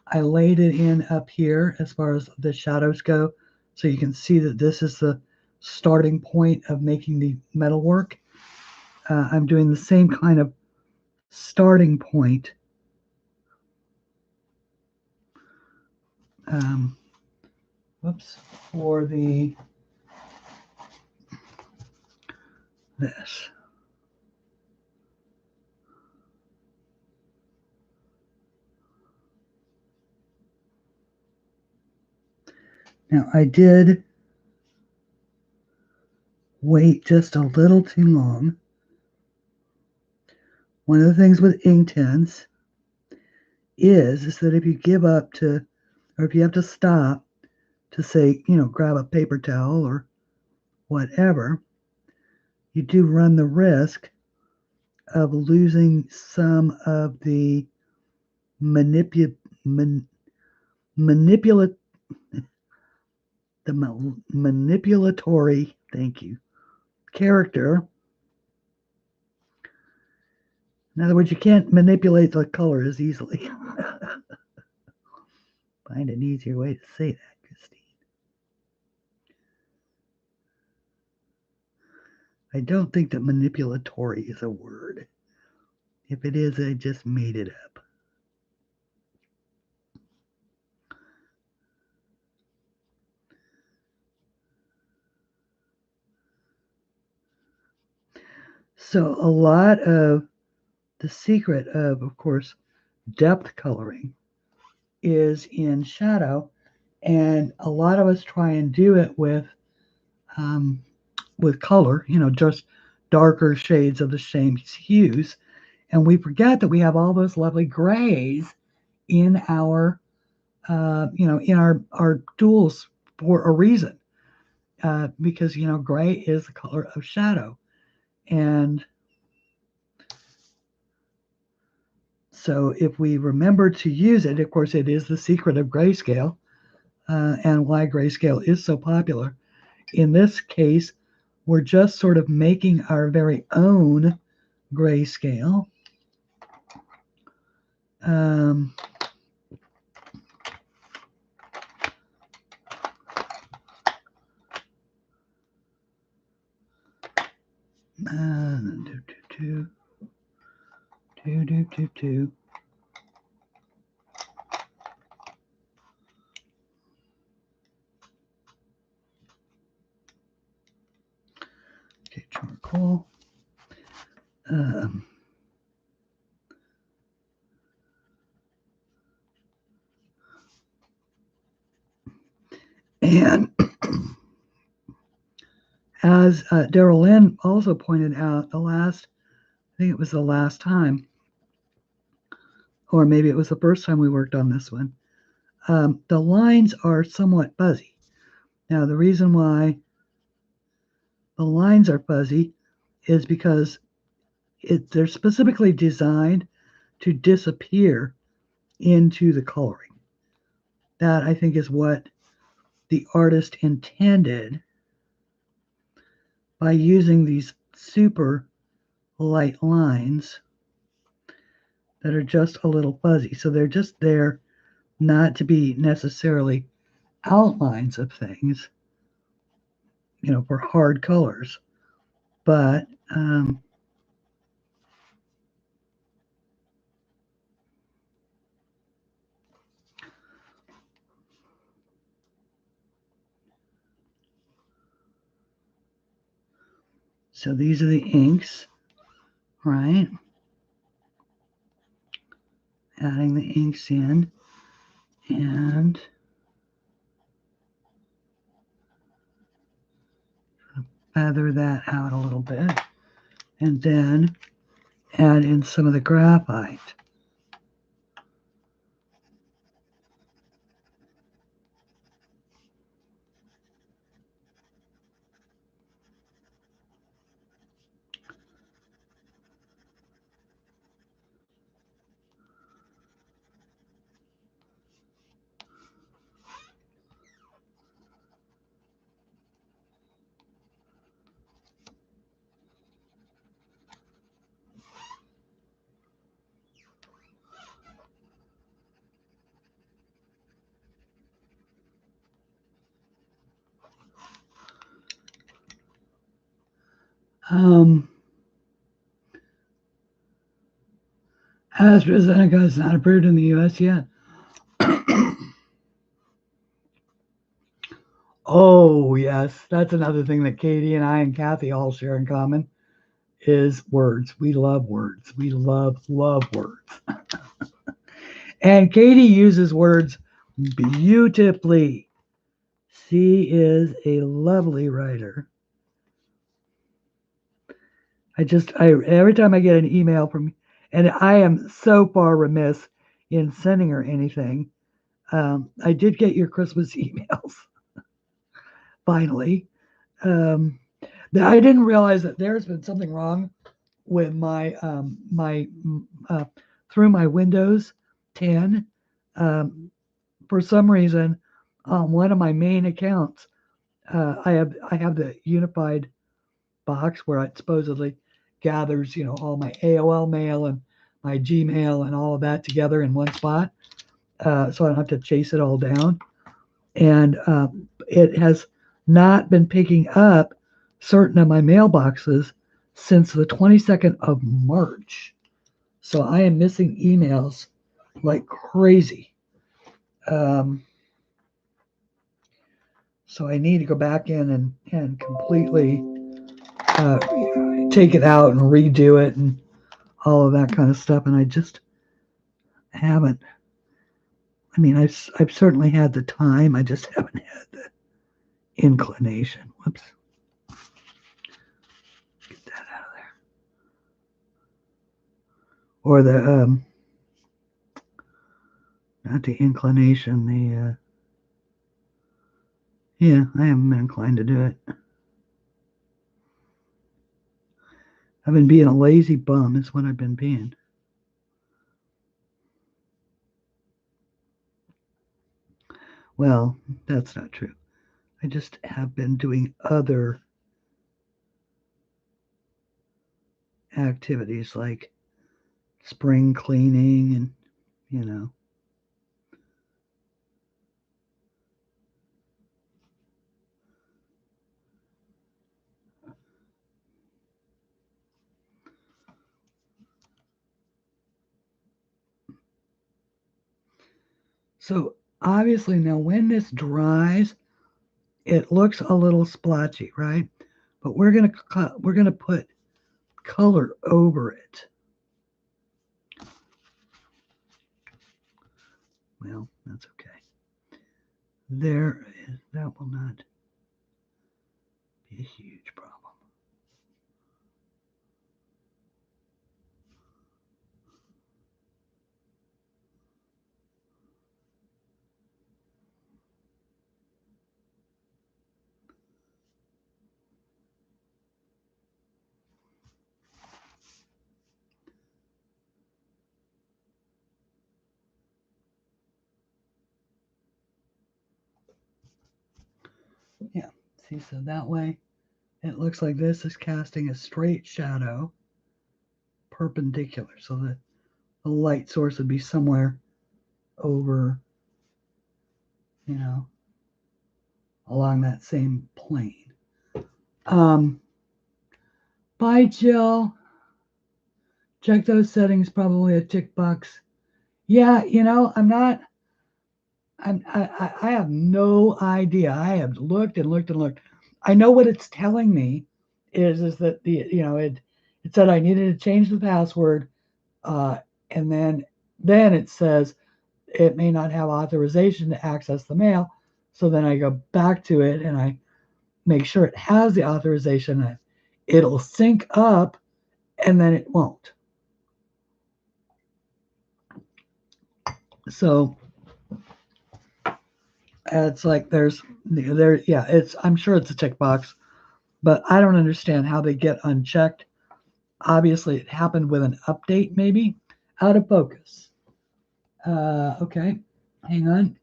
I laid it in up here as far as the shadows go, so you can see that this is the starting point of making the metal work. I'm doing the same kind of starting point whoops, for this. Now I did wait just a little too long. One of the things with ink tints is that if you give up to, or if you have to stop to say, grab a paper towel or whatever, you do run the risk of losing some of the manipulatory, thank you, character. In other words, you can't manipulate the color as easily. Find an easier way to say that, Christine. I don't think that manipulatory is a word. If it is, I just made it up. So a lot of the secret of course, depth coloring is in shadow, and a lot of us try and do it with color, just darker shades of the same hues, and we forget that we have all those lovely grays in our in our tools for a reason, because gray is the color of shadow. And so if we remember to use it, of course, it is the secret of grayscale, and why grayscale is so popular. In this case, we're just sort of making our very own grayscale. Okay, charcoal. And as Daryl Lynn also pointed out, I think it was the last time, or maybe it was the first time we worked on this one, the lines are somewhat fuzzy. Now, the reason why the lines are fuzzy is because they're specifically designed to disappear into the coloring. That, I think, is what the artist intended by using these super light lines that are just a little fuzzy. So they're just there not to be necessarily outlines of things, for hard colors, but So these are the inks, right? Adding the inks in and feather that out a little bit. And then add in some of the graphite. AstraZeneca is not approved in the US yet. Oh, yes. That's another thing that Katie and I and Kathy all share in common is words. We love words. We love words. And Katie uses words beautifully. She is a lovely writer. Every time I get an email from, and I am so far remiss in sending her anything. I did get your Christmas emails finally. I didn't realize that there's been something wrong with my through my Windows 10. For some reason, on one of my main accounts, I have the unified box where it supposedly gathers, all my AOL mail and my Gmail and all of that together in one spot, so I don't have to chase it all down. And it has not been picking up certain of my mailboxes since the 22nd of March. So I am missing emails like crazy. So I need to go back in and completely take it out and redo it and all of that kind of stuff. And I just haven't. I mean, I've certainly had the time. I just haven't had the inclination. Whoops. Get that out of there. Or the not the inclination. Yeah, I haven't been inclined to do it. I've been being a lazy bum. Is what I've been being. Well, that's not true. I just have been doing other activities like spring cleaning and, you know. So obviously now when this dries, it looks a little splotchy, right? But we're gonna put color over it. Well, that's okay. That will not be a huge problem. Yeah, see, so that way it looks like this is casting a straight shadow perpendicular. So the light source would be somewhere over, along that same plane. Bye, Jill. Check those settings, probably a tick box. Yeah, I have no idea. I have looked and looked and looked. I know what it's telling me is that it said I needed to change the password, and then it says it may not have authorization to access the mail. So then I go back to it and I make sure it has the authorization. It'll sync up, and then it won't. So it's like I'm sure it's a checkbox, but I don't understand how they get unchecked. Obviously, it happened with an update, maybe. Out of focus. Okay, hang on.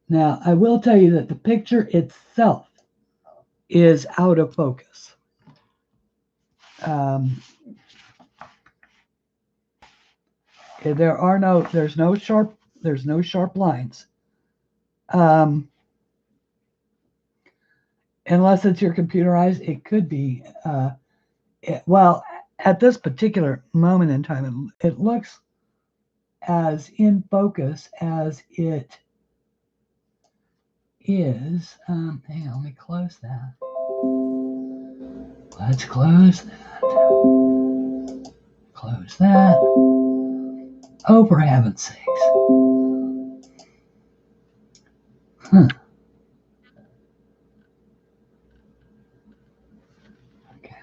Now, I will tell you that the picture itself is out of focus. There's no sharp lines. Unless it's your computerized, it could be. Well, at this particular moment in time, it looks as in focus as it is. Hang on, let me close that. Let's close that. Close that. Oh, for heaven's sakes. Huh. Okay,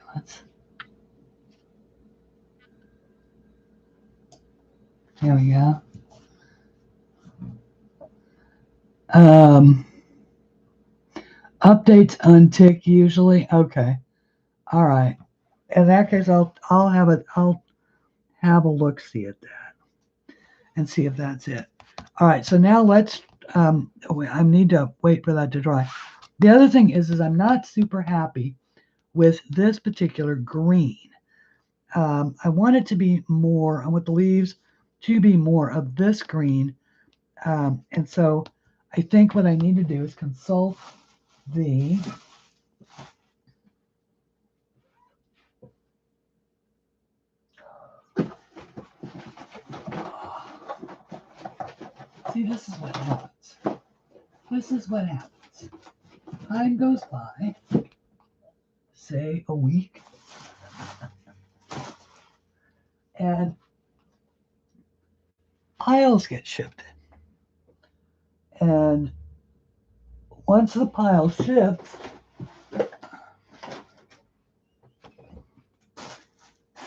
here we go. Updates untick usually. Okay. All right. In that case, I'll have a look see at that and see if that's it. All right. So now let's. I need to wait for that to dry. The other thing is I'm not super happy with this particular green. I want it to be more. I want the leaves to be more of this green, and so I think what I need to do is consult the see, this is what happens. This is what happens. Time goes by, say a week, and piles get shipped. And once the pile ships,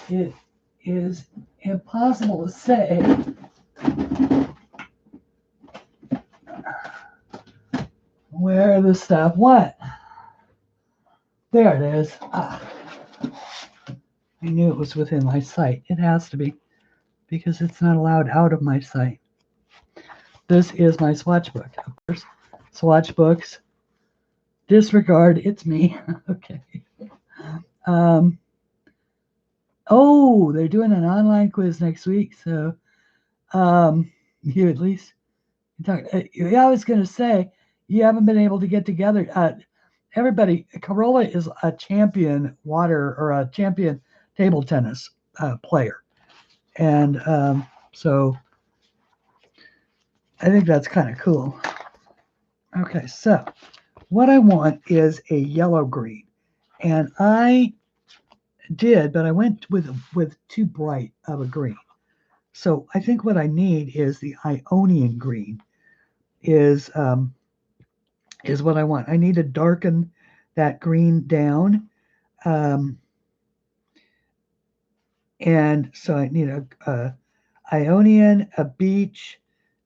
it is impossible to say where the stuff went. There it is. I knew it was within my sight. It has to be, because it's not allowed out of my sight. This is my swatch book, of course. Swatch books. Disregard, it's me. Okay. Oh, they're doing an online quiz next week, so you at least talk. I was going to say, you haven't been able to get together. Everybody, Corolla is a champion a champion table tennis player, and so I think that's kind of cool. Okay, so what I want is a yellow green, and I did, but I went with too bright of a green. So I think what I need is the Ionian green. Is what I want. I need to darken that green down, and so I need a Ionian, a beach,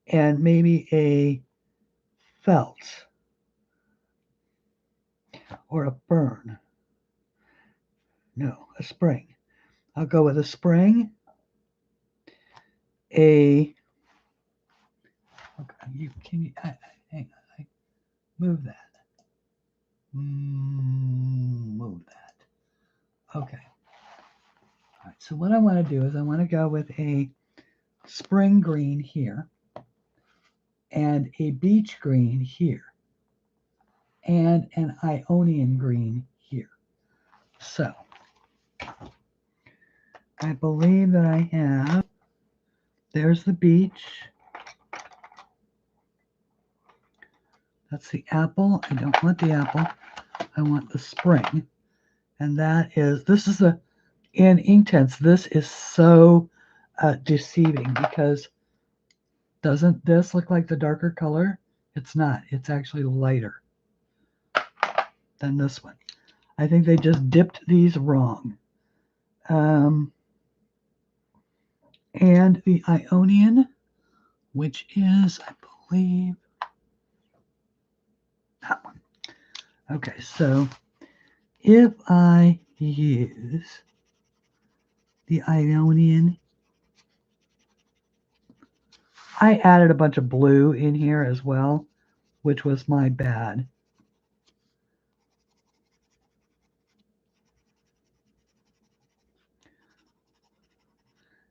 and maybe a felt or a fern. No, a spring. I'll go with a spring. Okay, hang on. I move that. Move that. Okay. All right. So what I want to do is I want to go with a spring green here, and a beach green here, and an Ionian green here. So I believe that I have There's the beach. That's the apple. I don't want the apple. I want the spring. And this is in Inktense, this is so deceiving because doesn't this look like the darker color? It's not. It's actually lighter than this one. I think they just dipped these wrong. And the Ionian, which is, I believe, that one. Okay, so if I use the Ionian, I added a bunch of blue in here as well, which was my bad.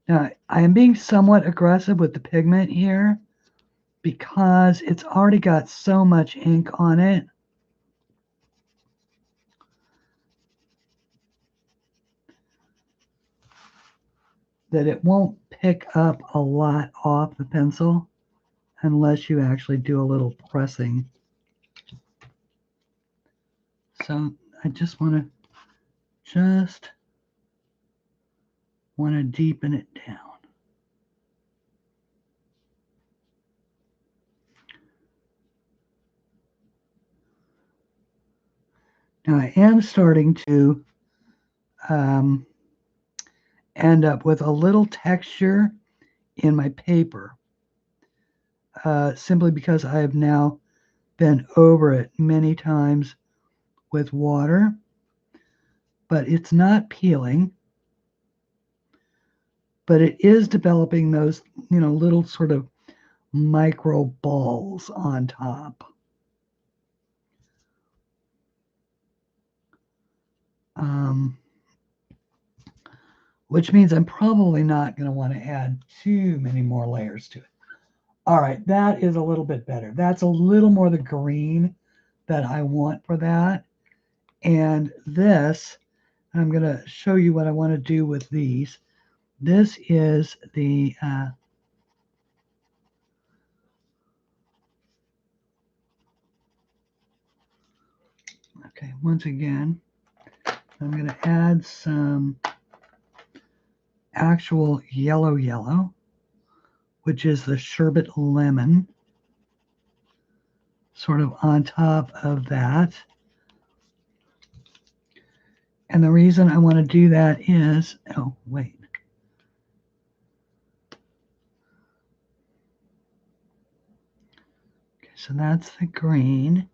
Now, I am being somewhat aggressive with the pigment here because it's already got so much ink on it. That it won't pick up a lot off the pencil unless you actually do a little pressing. So I just want to deepen it down. Now I am starting to end up with a little texture in my paper simply because I have now been over it many times with water, but it's not peeling, but it is developing those, little sort of micro balls on top. Which means I'm probably not going to want to add too many more layers to it. All right, that is a little bit better. That's a little more the green that I want for that. And this, I'm going to show you what I want to do with these. This is the okay, once again, I'm going to add some actual yellow, which is the sherbet lemon, sort of on top of that. And the reason I want to do that is, oh, wait. Okay, so that's the green.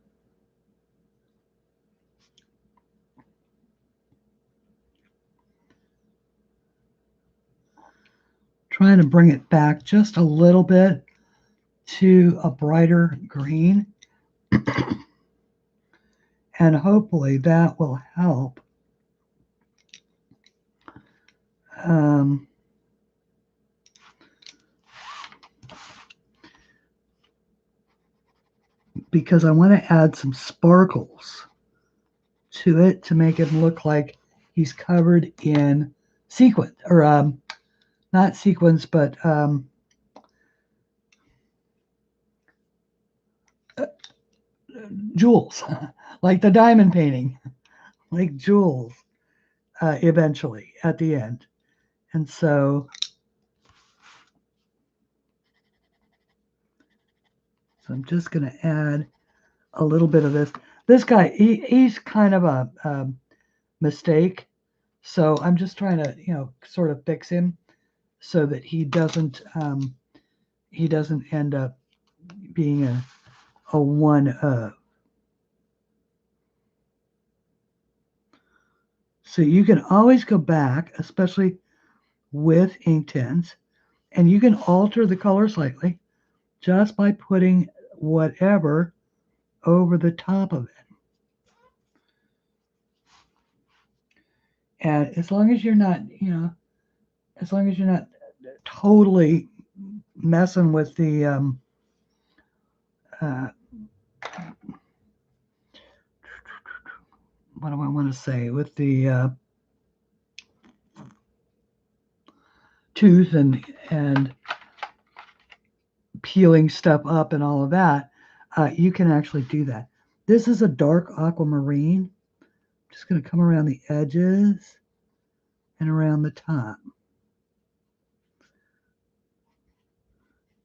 Trying to bring it back just a little bit to a brighter green. And hopefully that will help. Because I want to add some sparkles to it to make it look like he's covered in sequins, or not sequins, but jewels, like the diamond painting, like jewels eventually at the end. And so I'm just going to add a little bit of this. This guy, he's kind of a mistake. So I'm just trying to, sort of fix him so that he doesn't end up being a one of. So you can always go back, especially with Inktense, and you can alter the color slightly just by putting whatever over the top of it. And as long as you're not, as long as you're not totally messing with the what do I want to say, with the tooth and peeling stuff up and all of that, you can actually do that. This is a dark aquamarine. Just going to come around the edges and around the top.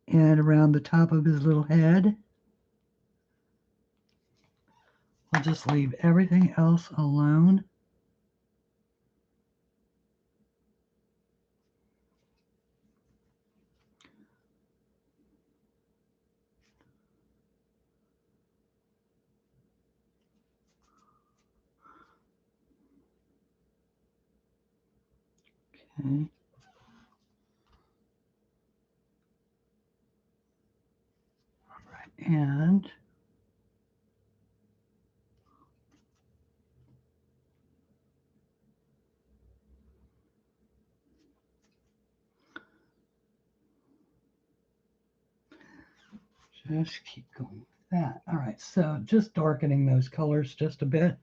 And around the top of his little head. We'll just leave everything else alone. Okay. All right, and just keep going with that. All right, so just darkening those colors just a bit.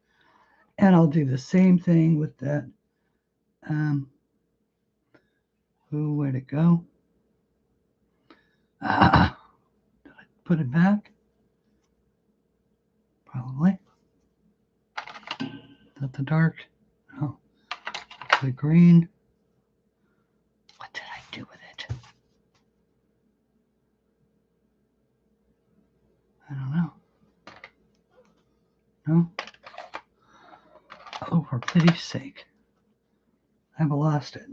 And I'll do the same thing with that. Oh, where'd it go? Did I put it back? Probably. Is that the dark? No. That's the green. What did I do with it? I don't know. No? Oh, for pity's sake. I've lost it.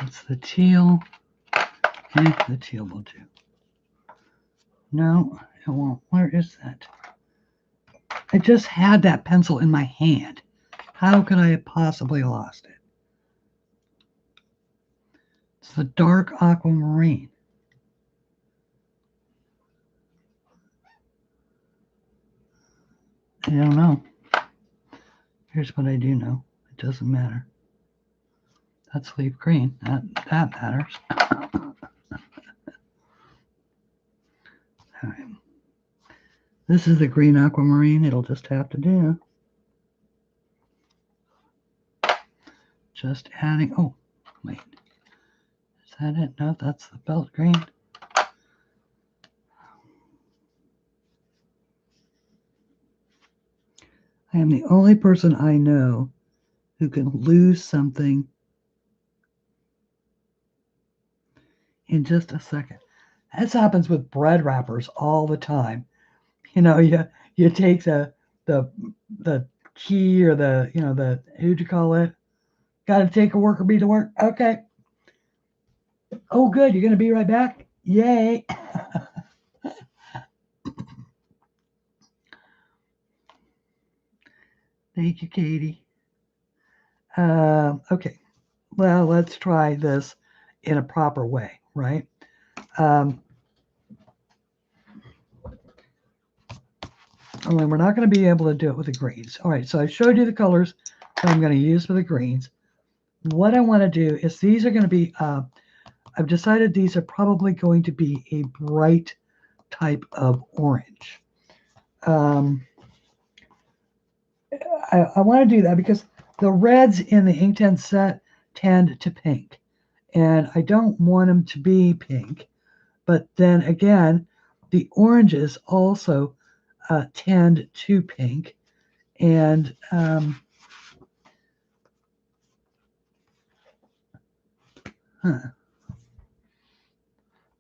It's the teal. The teal will do. No, it won't. Where is that? I just had that pencil in my hand. How could I have possibly lost it? It's the dark aquamarine. I don't know. Here's what I do know. It doesn't matter. That's leaf green. That matters. All right. This is the green aquamarine. It'll just have to do. Just adding. Oh, wait. Is that it? No, that's the belt green. I am the only person I know who can lose something in just a second. This happens with bread wrappers all the time. You know, you take the key or the who'd you call it? Got to take a worker bee to work. Okay. Oh, good. You're gonna be right back. Yay. Thank you, Katie. Okay. Well, let's try this in a proper way, right? Only we're not going to be able to do it with the greens. All right, so I showed you the colors that I'm going to use for the greens. What I want to do is these are going to be, I've decided these are probably going to be a bright type of orange. I want to do that because the reds in the Inkten set tend to pink. And I don't want them to be pink. But then again, the oranges also tend to pink. And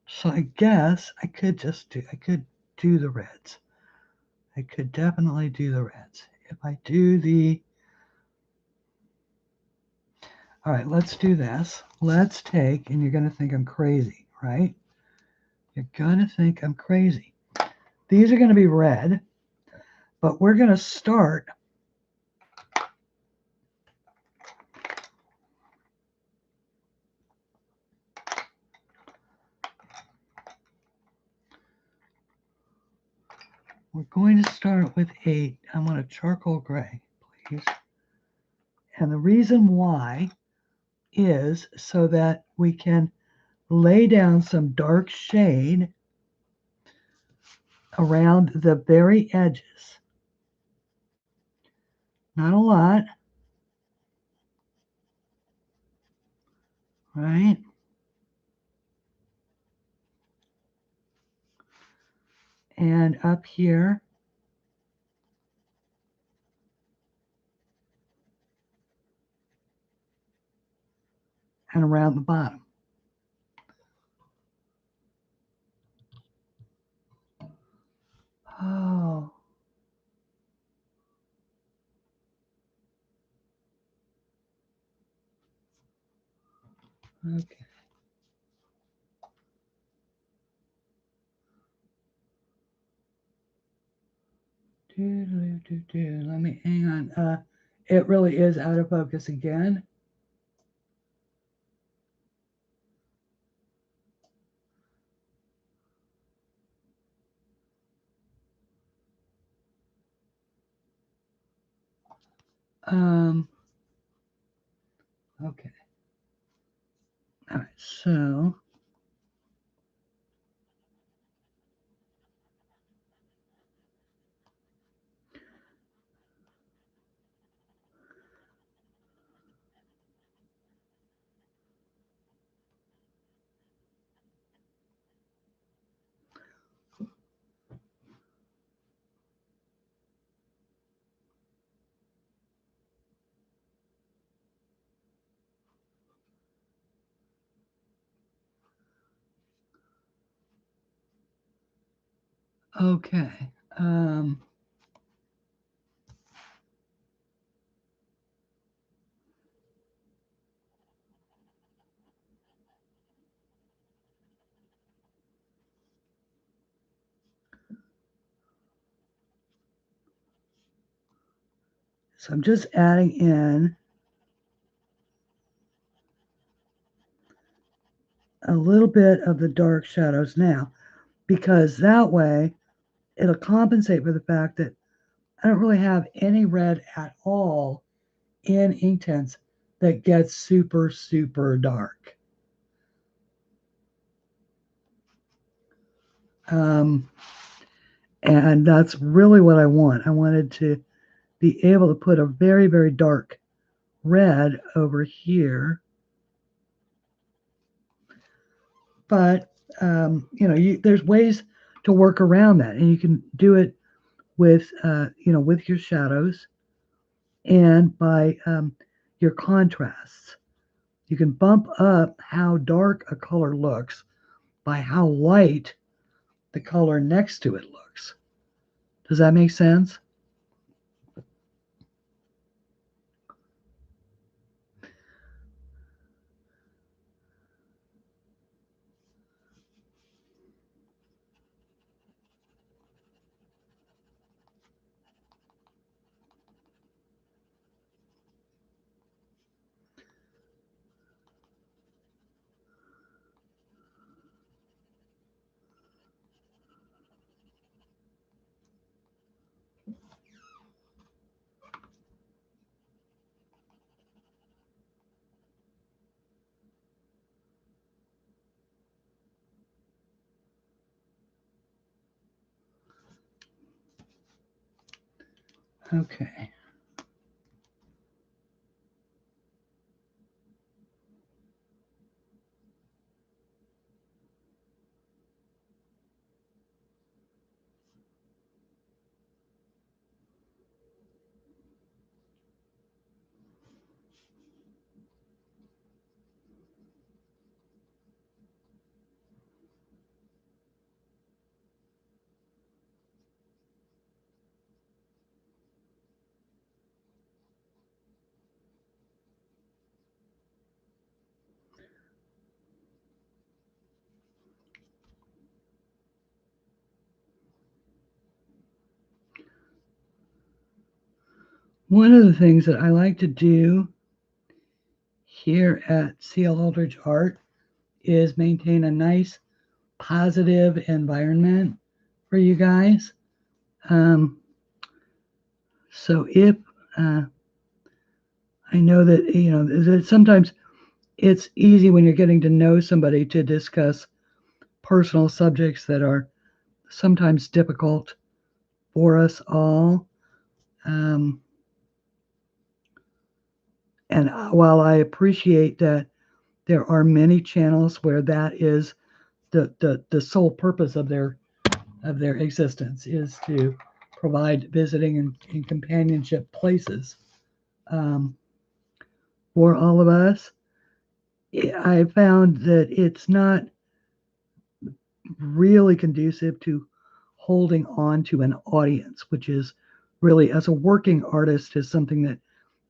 so I guess I could do the reds. I could definitely do the reds. If I do all right, let's do this. Let's take, and you're going to think I'm crazy, right? You're going to think I'm crazy. These are going to be red, but we're going to start with I want a charcoal gray, please. And the reason why is so that we can lay down some dark shade around the very edges. Not a lot. right? And up here, and around the bottom. Oh. Okay. Let me hang on. It really is out of focus again. Okay. All right, so okay. So I'm just adding in a little bit of the dark shadows now, because that way it'll compensate for the fact that I don't really have any red at all in Inktense that gets super, super dark. And that's really what I want. I wanted to be able to put a very, very dark red over here. But, there's ways to work around that. And you can do it with, with your shadows and by your contrasts. You can bump up how dark a color looks by how light the color next to it looks. Does that make sense? Okay. One of the things that I like to do here at CLAldridgeArt is maintain a nice positive environment for you guys. So if I know that, that sometimes it's easy when you're getting to know somebody to discuss personal subjects that are sometimes difficult for us all. And while I appreciate that There are many channels where that is the sole purpose of their existence, is to provide visiting and companionship places um, for all of us. I found that it's not really conducive to holding on to an audience, which is really, as a working artist, is something that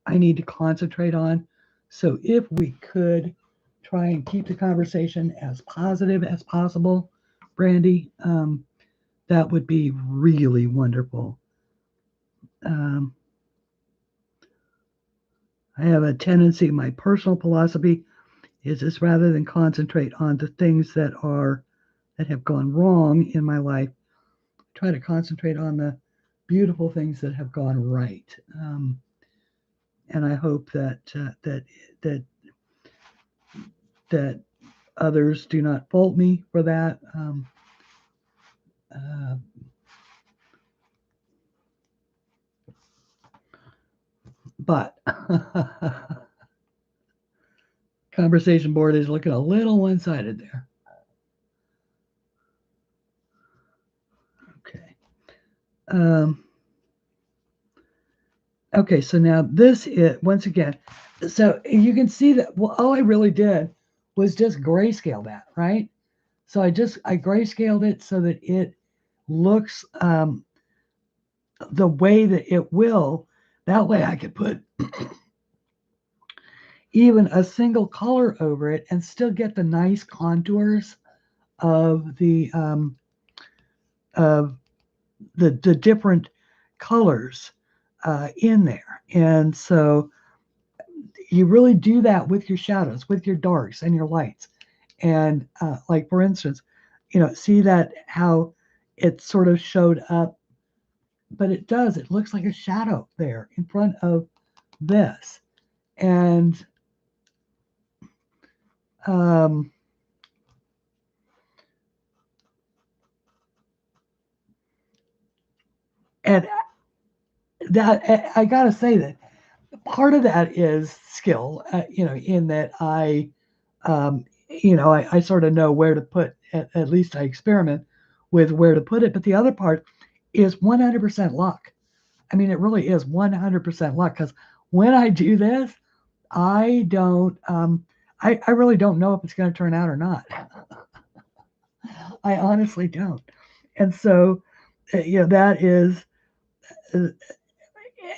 I need to concentrate on. So if we could try and keep the conversation as positive as possible, Brandy, that would be really wonderful. Um, I have a tendency, my personal philosophy is just rather than concentrate on the things that have gone wrong in my life, try to concentrate on the beautiful things that have gone right. And I hope that that others do not fault me for that. Uh, but conversation board is looking a little one-sided there. Okay. Okay, so now this is, once again, so you can see that, well, all I really did was just grayscale that, right? So I grayscaled it so that it looks the way that it will. That way I could put even a single color over it and still get the nice contours of the different colors in there. And so you really do that with your shadows, with your darks and your lights. And like, for instance, see that how it sort of showed up, but it looks like a shadow there in front of this. And and that, I gotta say that part of that is skill, in that I sort of know where to put, at least I experiment with where to put it. But the other part is 100% luck. I mean, it really is 100% luck, because when I do this, I don't, I really don't know if it's going to turn out or not. I honestly don't. And so, that is,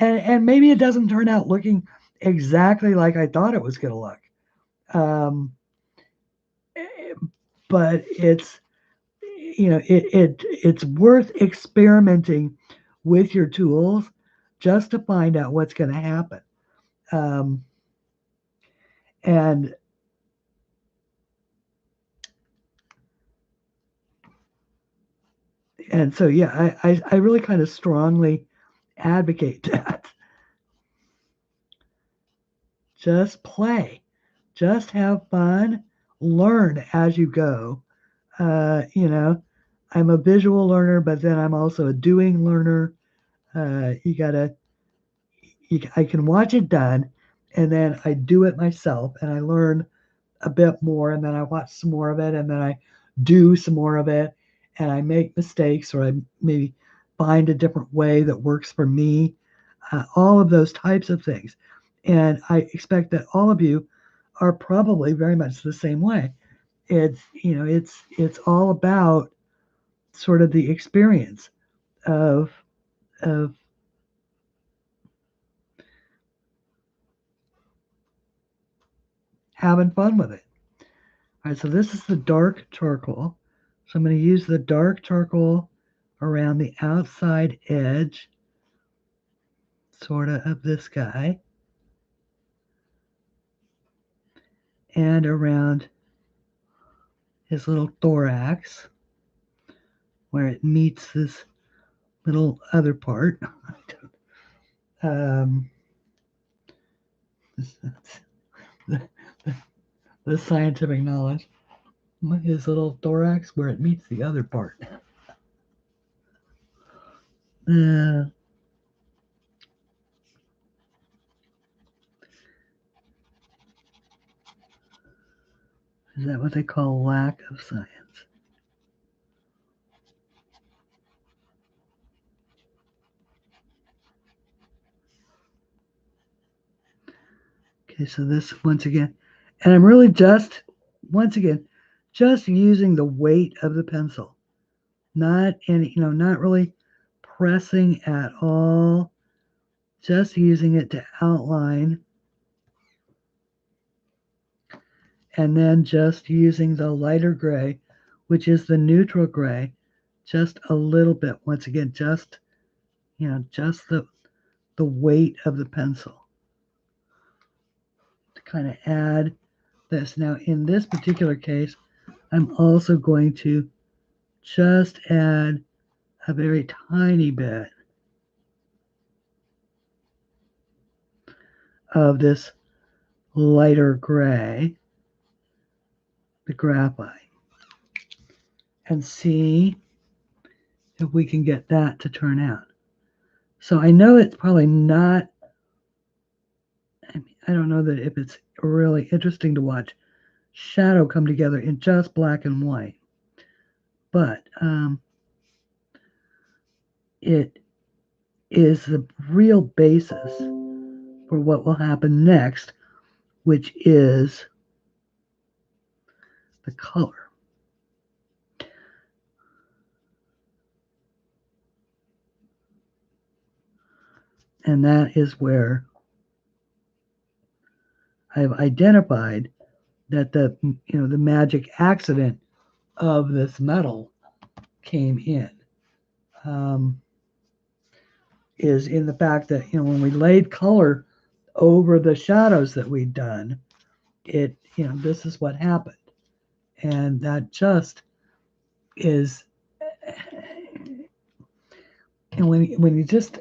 and maybe it doesn't turn out looking exactly like I thought it was going to look. But it's, it's worth experimenting with your tools just to find out what's going to happen. And so, yeah, I really kind of strongly advocate that. Just play, just have fun, learn as you go. I'm a visual learner, but then I'm also a doing learner. I can watch it done, and then I do it myself, and I learn a bit more, and then I watch some more of it, and then I do some more of it, and I make mistakes, or I maybe find a different way that works for me. All of those types of things. And I expect that all of you are probably very much the same way. It's all about sort of the experience of having fun with it. All right, so this is the dark charcoal. So I'm going to use the dark charcoal around the outside edge, sort of this guy, and around his little thorax, where it meets this little other part. Um, the scientific knowledge, his little thorax, where it meets the other part. Uh, Is that what they call lack of science? Okay, so this once again, and I'm really once again, just using the weight of the pencil, not any, not really pressing at all, just using it to outline, and then just using the lighter gray, which is the neutral gray, just a little bit. Once again, just, just the weight of the pencil to kind of add this. Now, in this particular case, I'm also going to just add a very tiny bit of this lighter gray, the graphite, and see if we can get that to turn out. So I know it's probably not, I don't know that if it's really interesting to watch shadow come together in just black and white, but it is the real basis for what will happen next, which is the color. And that is where I've identified that the magic accident of this metal came in. Is in the fact that when we laid color over the shadows that we'd done, this is what happened, and that just is, and when you just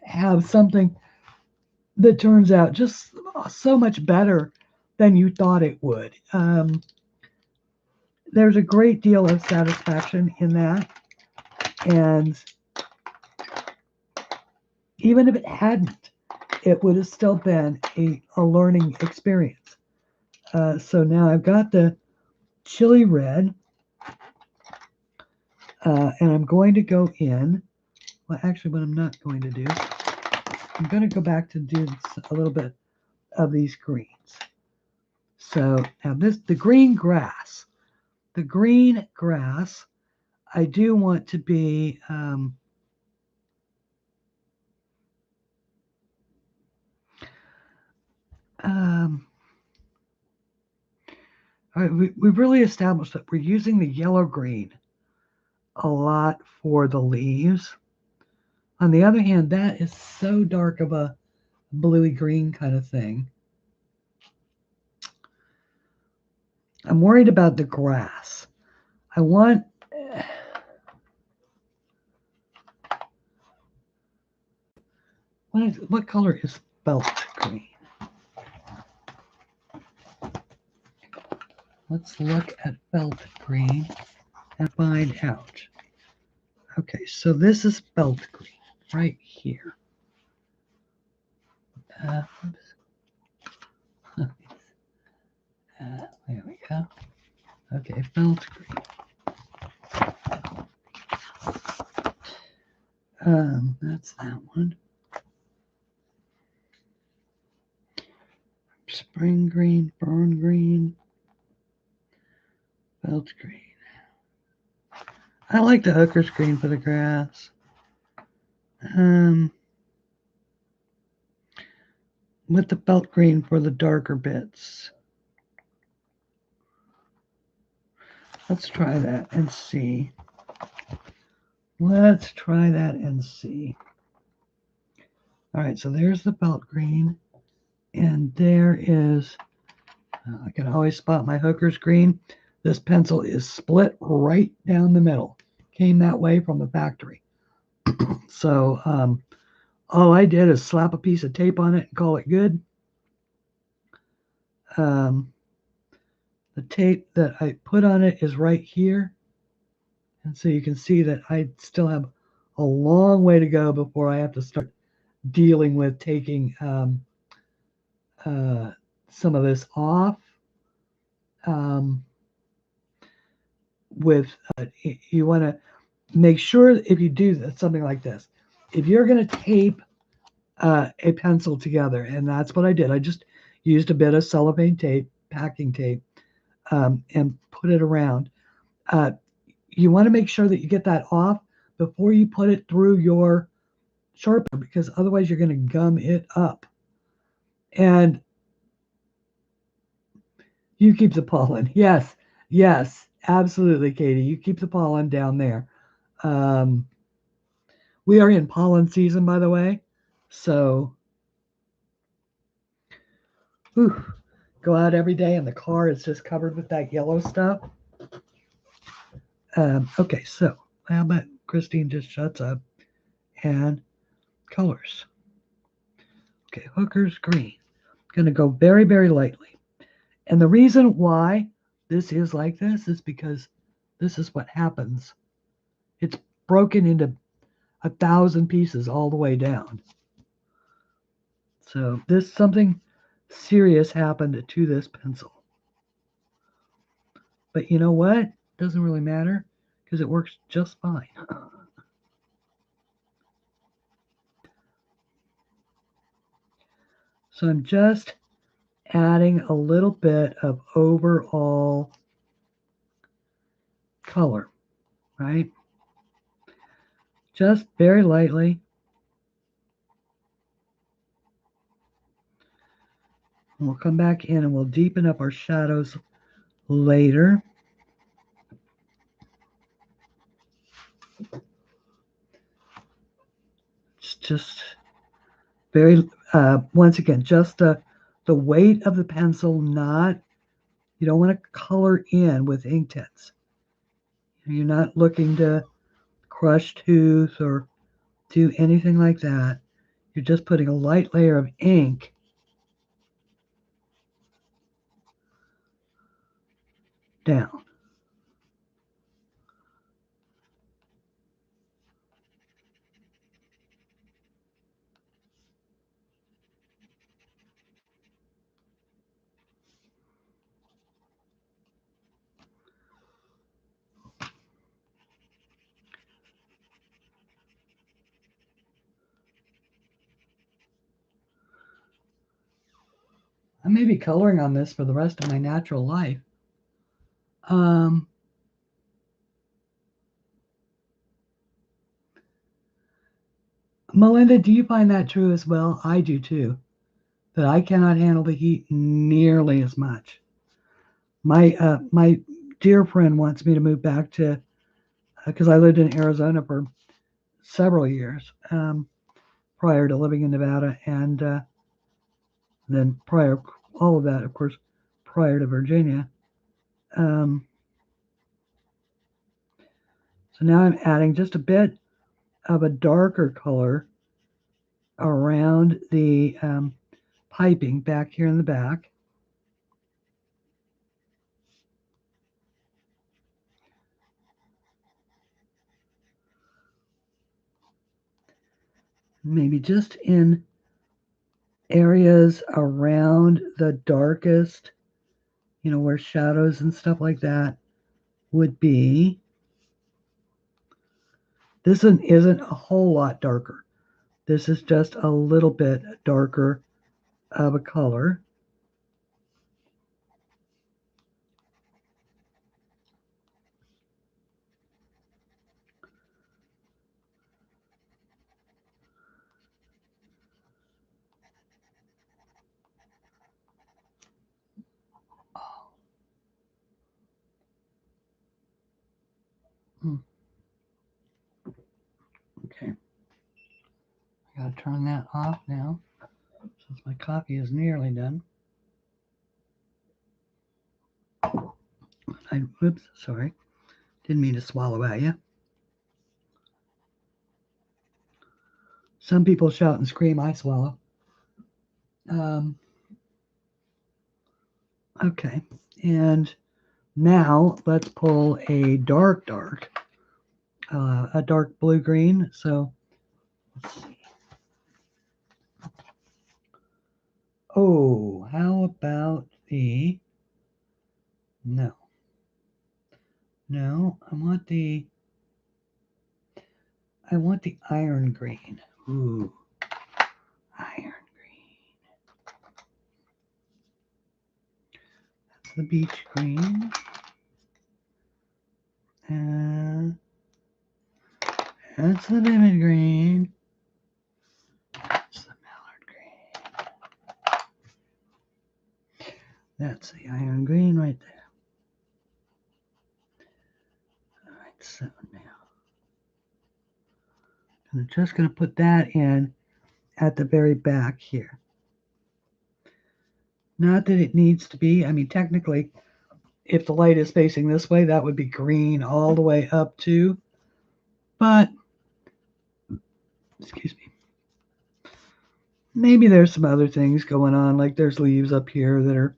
have something that turns out just so much better than you thought it would, there's a great deal of satisfaction in that. And even if it hadn't, it would have still been a learning experience. So now I've got the chili red, and I'm going to go in. Well, actually, what I'm not going to do, I'm going to go back to do a little bit of these greens. So now the green grass, I do want to be, all right, we've really established that we're using the yellow-green a lot for the leaves. On the other hand, that is so dark of a bluey-green kind of thing. I'm worried about the grass. I want... What color is felt green? Let's look at felt green and find out. Okay, so this is felt green right here. There we go. Okay, felt green. That's that one. Spring green, fern green, felt green. I like the hooker's green for the grass. With the felt green for the darker bits. Let's try that and see. Let's try that and see. All right, so there's the felt green. And there is, I can always spot my hooker's green. This pencil is split right down the middle. Came that way from the factory. So all I did is slap a piece of tape on it and call it good. The tape that I put on it is right here. And so you can see that I still have a long way to go before I have to start dealing with taking some of this off. with you want to make sure if you do something like this, if you're going to tape a pencil together, and that's what I did. I just used a bit of cellophane tape, packing tape, and put it around. You want to make sure that you get that off before you put it through your sharpener, because otherwise you're going to gum it up. And you keep the pollen. Yes, yes, absolutely, Katie. You keep the pollen down there. We are in pollen season, by the way. So, whew, go out every day and the car is just covered with that yellow stuff. Okay, so how about Christine just shuts up and colors. Okay, hookers green. Going to go very, very lightly. And the reason why this is like this is because this is what happens. It's broken into 1,000 pieces all the way down. So something serious happened to this pencil. But you know what? Doesn't really matter because it works just fine. So I'm just adding a little bit of overall color, right? Just very lightly. And we'll come back in and we'll deepen up our shadows later. It's just very, once again, just the weight of the pencil, not, you don't want to color in with Inktense. You're not looking to crush tooth or do anything like that. You're just putting a light layer of ink down. I may be coloring on this for the rest of my natural life. Melinda, do you find that true as well? I do too. That I cannot handle the heat nearly as much. My dear friend wants me to move back to, because I lived in Arizona for several years prior to living in Nevada, and then prior, all of that, of course, prior to Virginia. So now I'm adding just a bit of a darker color around the piping back here in the back. Maybe just in areas around the darkest, where shadows and stuff like that would be. This one isn't a whole lot darker. This is just a little bit darker of a color. Okay. I gotta turn that off now since my coffee is nearly done. Oops, sorry. Didn't mean to swallow at you. Some people shout and scream, I swallow. Okay, and now let's pull a dark, a dark blue-green. So let's see. Oh, how about the No. No, I want the iron green. Ooh, iron green. That's the beach green. And that's the vivid green. That's the mallard green. That's the iron green right there. All right, so now I'm just going to put that in at the very back here. Not that it needs to be. I mean, technically, if the light is facing this way, that would be green all the way up to. But, excuse me, maybe there's some other things going on, like there's leaves up here that are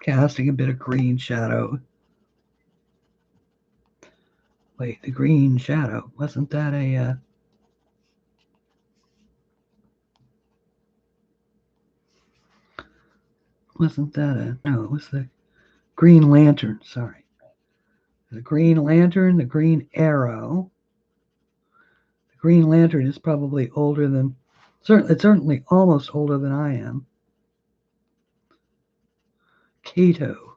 casting a bit of green shadow. Wait, the green shadow, wasn't that a... wasn't that a... no, it was the green lantern, sorry. The green lantern, the green arrow. The green lantern is probably older than... it's certainly almost older than I am. Cato.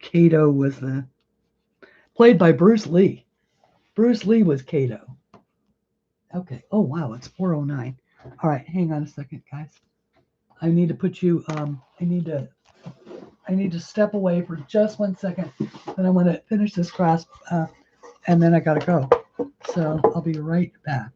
Cato was the... played by Bruce Lee. Bruce Lee was Cato. Okay. Oh, wow. It's 4:09. All right. Hang on a second, guys. I need to put you, I need to step away for just 1 second. Then I want to finish this class, and then I got to go. So I'll be right back.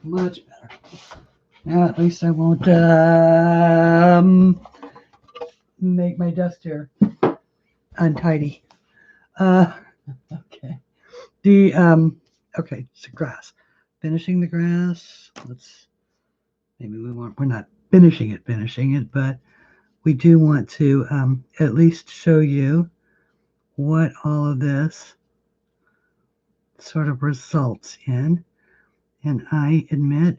Much better. Now at least I won't make my desk chair untidy. Okay. Okay, so grass. Finishing the grass. We're not finishing it, but we do want to at least show you what all of this sort of results in. And I admit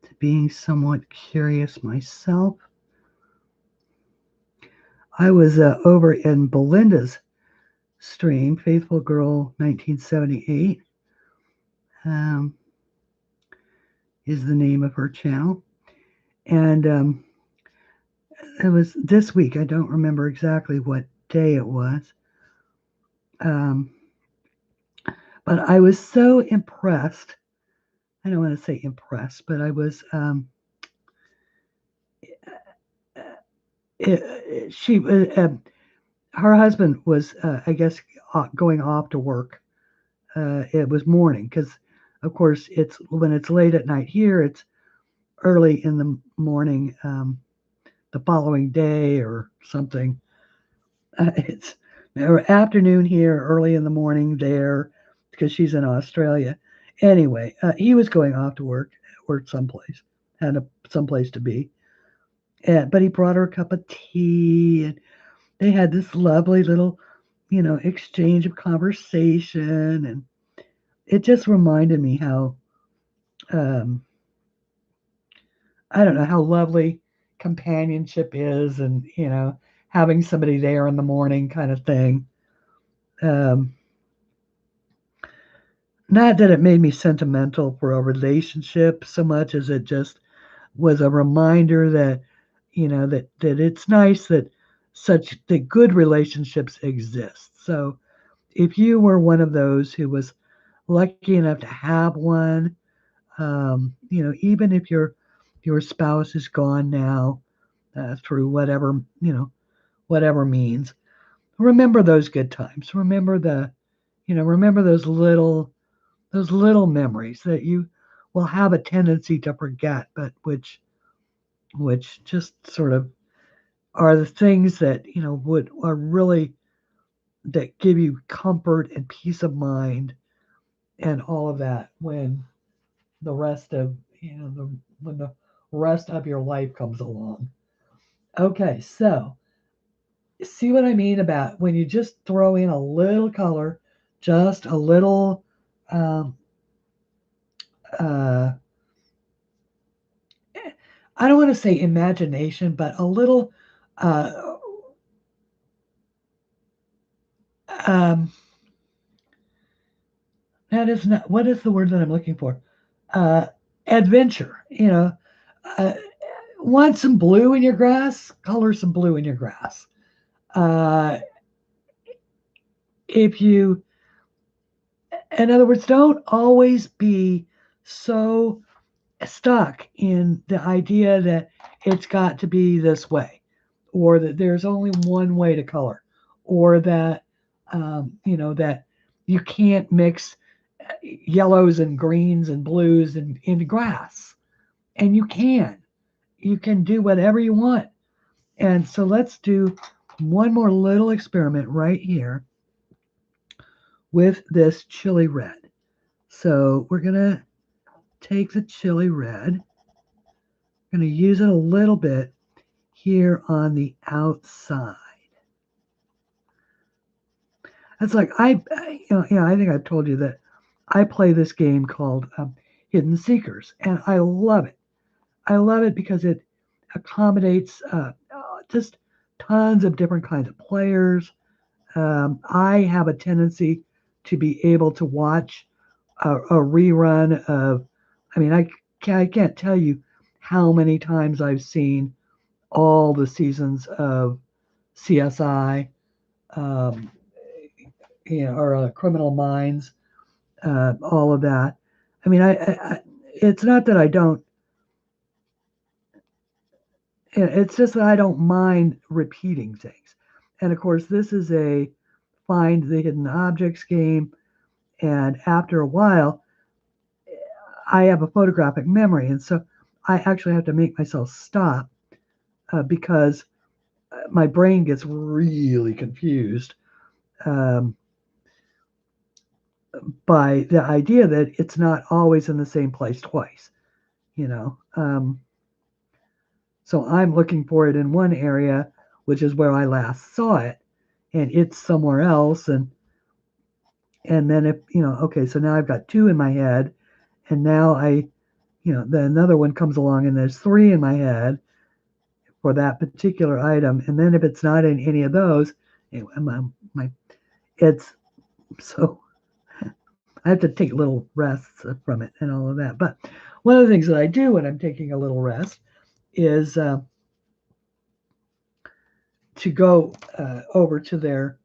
to being somewhat curious myself. I was over in Belinda's stream, Faithful Girl 1978 is the name of her channel. And it was this week. I don't remember exactly what day it was. But I was so impressed. I don't want to say impressed, but I was, her husband was, I guess, going off to work. It was morning because, of course, when it's late at night here, it's early in the morning the following day or something. It's afternoon here, early in the morning there, because she's in Australia. Anyway, he was going off to work someplace, had someplace to be. But he brought her a cup of tea, and they had this lovely little, exchange of conversation. And it just reminded me how, I don't know, how lovely companionship is, and, having somebody there in the morning kind of thing. not that it made me sentimental for a relationship so much as it just was a reminder that, that it's nice that that good relationships exist. So if you were one of those who was lucky enough to have one, even if your spouse is gone now, through whatever means, remember those good times. Remember those little memories that you will have a tendency to forget, but which just sort of are the things that would are really that give you comfort and peace of mind and all of that the rest of when the rest of your life comes along. Okay, so see what I mean about when you just throw in a little color, just a little um, uh, I don't want to say imagination, but a little uh, um, that is not what is the word that I'm looking for? Uh, Adventure. Uh, want some blue in your grass? Color some blue in your grass. Uh, if you, in other words, don't always be so stuck in the idea that it's got to be this way, or that there's only one way to color, or that you can't mix yellows and greens and blues in grass. And you can do whatever you want. And so let's do one more little experiment right here with this chili red. So we're gonna take the chili red, going to use it a little bit here on the outside. It's like I think I've told you that I play this game called Hidden Seekers, and I love it. I love it because it accommodates just tons of different kinds of players. I have a tendency to be able to watch a rerun of. I mean, I can't tell you how many times I've seen all the seasons of CSI, um, or Criminal Minds, all of that. I mean, it's not that I don't. It's just that I don't mind repeating things. And of course, this is a find the hidden objects game. And after a while, I have a photographic memory, and so I actually have to make myself stop because my brain gets really confused. Um, by the idea that it's not always in the same place twice, you know. So I'm looking for it in one area, which is where I last saw it, and it's somewhere else, and then if okay, so now I've got two in my head, and now then another one comes along, and there's three in my head for that particular item, and then if it's not in any of those, it's so I have to take little rests from it and all of that. But one of the things that I do when I'm taking a little rest is to go over to their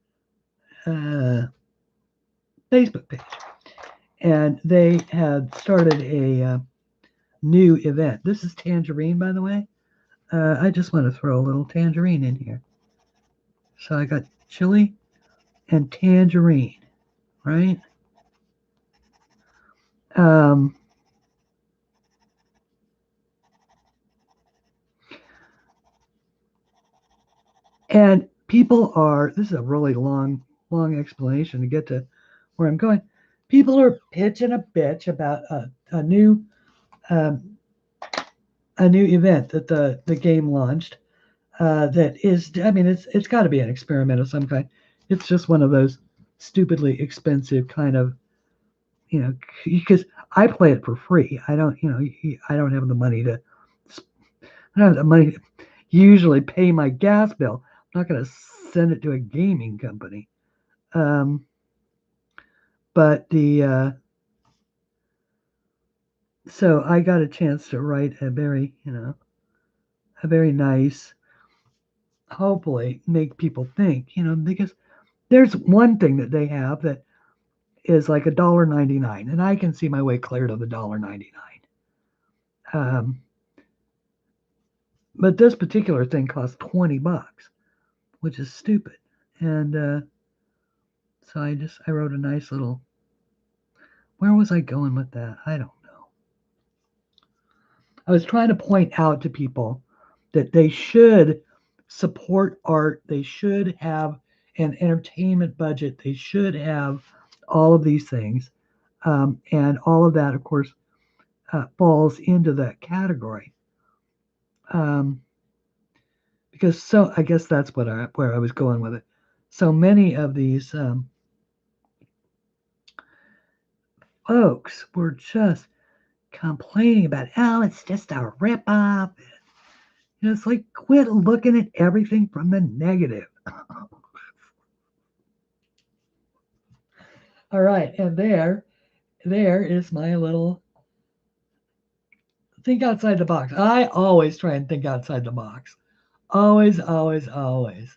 uh, Facebook page. And they had started a new event. This is tangerine, by the way. I just want to throw a little tangerine in here. So I got chili and tangerine, right? Um, and this is a really long explanation to get to where I'm going. People are pitching a bitch about a new um, event that the game launched. That is, I mean, it's got to be an experiment of some kind. It's just one of those stupidly expensive kind of, because I play it for free. I don't have the money to, I don't have the money to usually pay my gas bill. I'm not going to send it to a gaming company. But the So I got a chance to write a very, a very nice, hopefully make people think, because there's one thing that they have that is like $1.99, and I can see my way clear to the $1.99. But this particular thing costs $20, which is stupid. And so I wrote a nice little. Where was I going with that? I don't know. I was trying to point out to people that they should support art. They should have an entertainment budget. They should have all of these things. And all of that, of course, falls into that category. Um, because I guess that's where I was going with it. So many of these folks were just complaining about, oh, it's just a ripoff. It's like, quit looking at everything from the negative. All right, and there is my little think outside the box. I always try and think outside the box. Always, always, always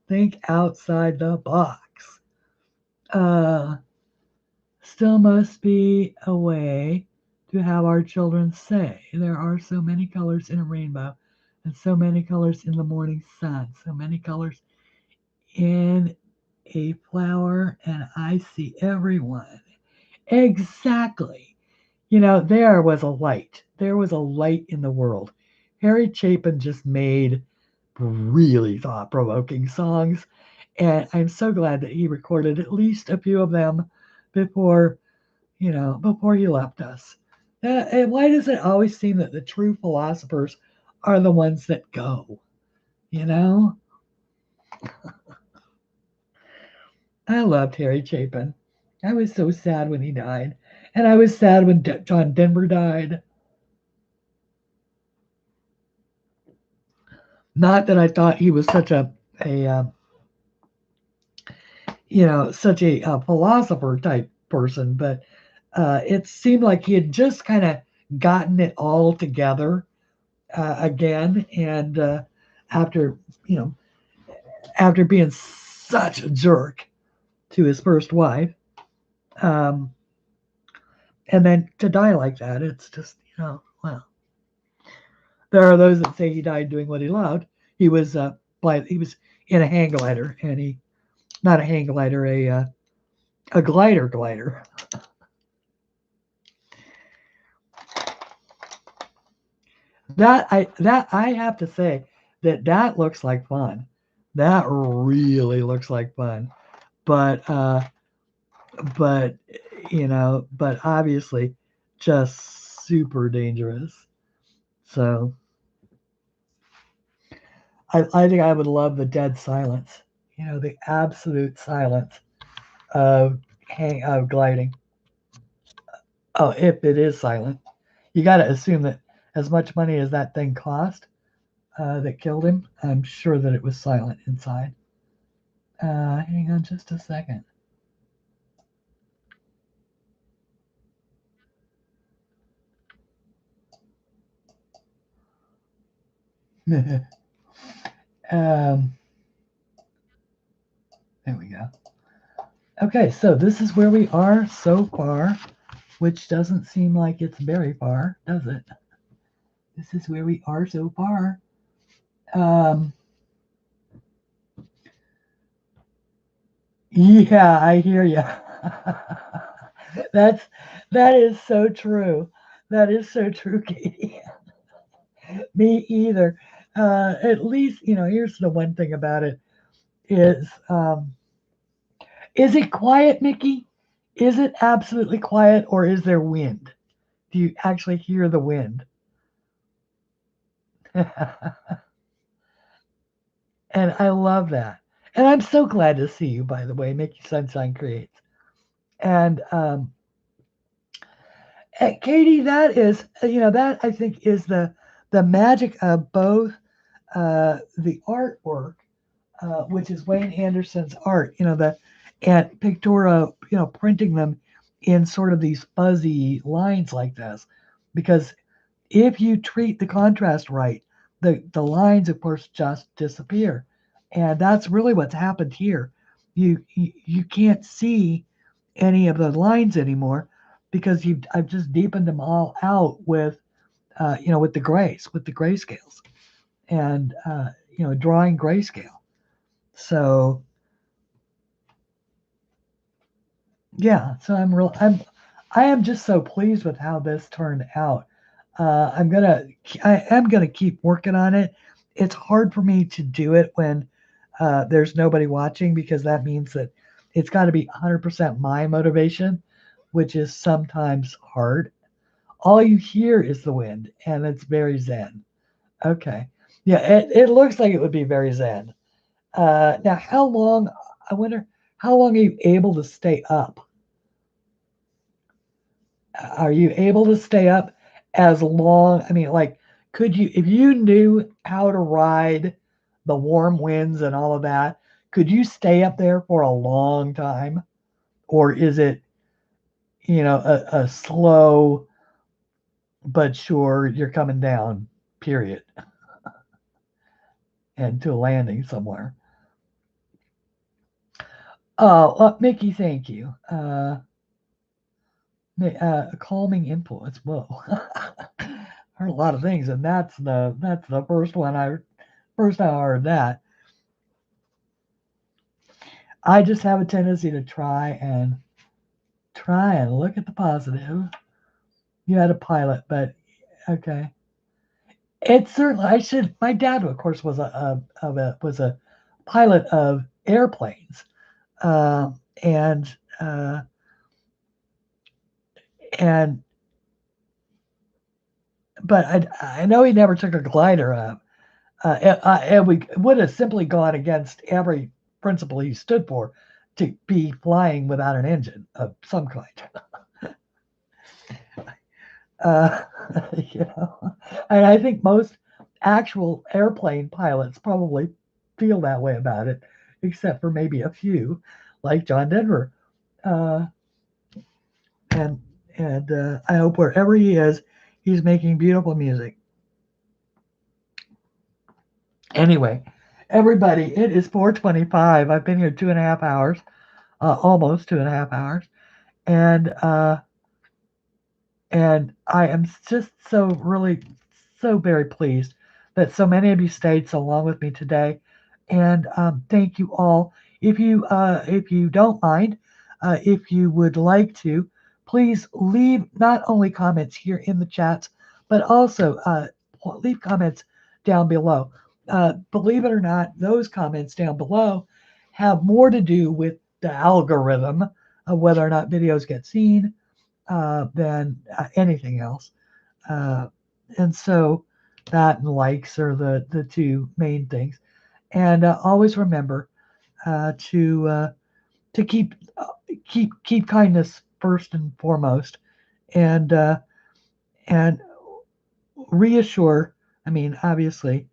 think outside the box. Uh, Still must be a way to have our children say, there are so many colors in a rainbow, and so many colors in the morning sun, so many colors in a flower, and I see everyone. Exactly. There was a light. There was a light in the world. Harry Chapin just made really thought provoking songs, and I'm so glad that he recorded at least a few of them before, before he left us. And why does it always seem that the true philosophers are the ones that go? You know? I loved Harry Chapin. I was so sad when he died. And I was sad when John Denver died. Not that I thought he was such such a philosopher type person, but it seemed like he had just kind of gotten it all together again. And after, you know, after being such a jerk to his first wife, um, and then to die like that, it's just, well, there are those that say he died doing what he loved. He was he was in a hang glider, and he not a hang glider, a glider. That I have to say that looks like fun. That really looks like fun. But but but obviously just super dangerous. So I think I would love the dead silence. The absolute silence of gliding. Oh, if it is silent, you got to assume that as much money as that thing cost that killed him, I'm sure that it was silent inside. Hang on just a second. um, there we go. Okay, so this is where we are so far, which doesn't seem like it's very far, does it? This is where we are so far. Um, yeah, I hear you. That's that is so true. That is so true, Katie. Me either. At least here's the one thing about it is it quiet, Mickey? Is it absolutely quiet, or is there wind? Do you actually hear the wind? And I love that. And I'm so glad to see you, by the way, Mickey Sunshine Creates. And Katie, that is, that I think is the magic of both the artwork, which is Wayne Anderson's art, and Pictura, printing them in sort of these fuzzy lines like this. because if you treat the contrast right, the lines, of course, just disappear. And that's really what's happened here. You can't see any of the lines anymore because I've just deepened them all out with with the grayscales, and drawing grayscale. So yeah, so I am just so pleased with how this turned out. I am gonna keep working on it. It's hard for me to do it when there's nobody watching, because that means that it's got to be 100% my motivation, which is sometimes hard. All you hear is the wind, and it's very zen. Okay, yeah, it looks like it would be very zen. Now, how long? I wonder how long are you able to stay up? Are you able to stay up as long? I mean, like, could you, if you knew how to ride the warm winds and all of that, could you stay up there for a long time? Or is it, a slow but sure you're coming down, period, and to a landing somewhere? Oh, Mickey, thank you. A calming influence. Whoa. Heard a lot of things, and that's the first time I heard that. I just have a tendency to try and look at the positive. You had a pilot, but okay. It's certainly, I should. My dad, of course, was a pilot of airplanes, uh, and uh, and but I know he never took a glider up. And we would have simply gone against every principle he stood for, to be flying without an engine of some kind. Uh, you know, and I think most actual airplane pilots probably feel that way about it, except for maybe a few, like John Denver. Uh, and I hope wherever he is, he's making beautiful music. Anyway, everybody, it is 4:25. I've been here 2.5 hours, almost 2.5 hours, and I am just so really so very pleased that so many of you stayed so long with me today, and thank you all. If you don't mind, if you would like to, please leave not only comments here in the chats, but also leave comments down below. Believe it or not, those comments down below have more to do with the algorithm of whether or not videos get seen than anything else. Uh, and so that and likes are the two main things. And always remember to keep kindness first and foremost, and and reassure. I mean, obviously,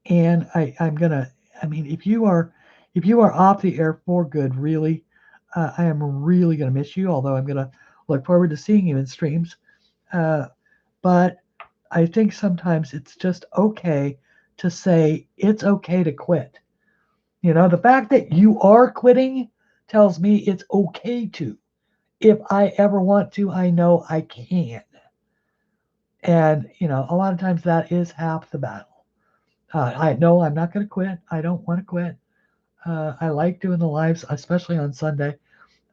and I'm gonna. I mean, if you are off the air for good, really, I am really gonna miss you. Although I'm gonna look forward to seeing you in streams. Uh, but I think sometimes it's just okay to say it's okay to quit. The fact that you are quitting tells me it's okay to. If I ever want to, I know I can. And, a lot of times that is half the battle. I know I'm not going to quit. I don't want to quit. I like doing the lives, especially on Sunday.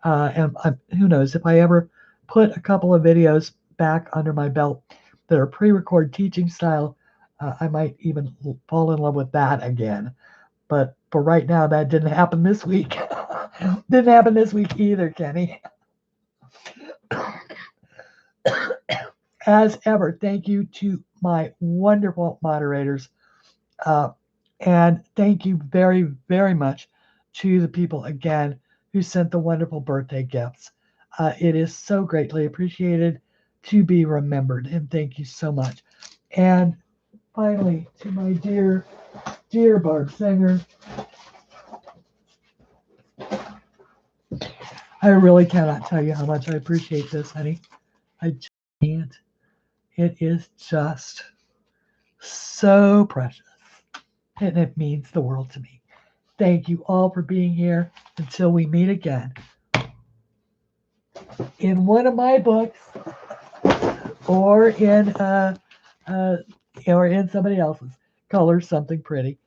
And who knows, if I ever put a couple of videos back under my belt that are pre-record teaching style, I might even fall in love with that again. But for right now, that didn't happen this week. Didn't happen this week either, Kenny. As ever, thank you to my wonderful moderators. And thank you very, very much to the people again who sent the wonderful birthday gifts. It is so greatly appreciated to be remembered. And thank you so much. And finally, to my dear, dear Barb Singer, I really cannot tell you how much I appreciate this, honey. I And it is just so precious. And it means the world to me. Thank you all for being here. Until we meet again. In one of my books, or in somebody else's. Color something pretty.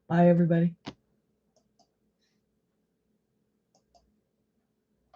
Bye, everybody.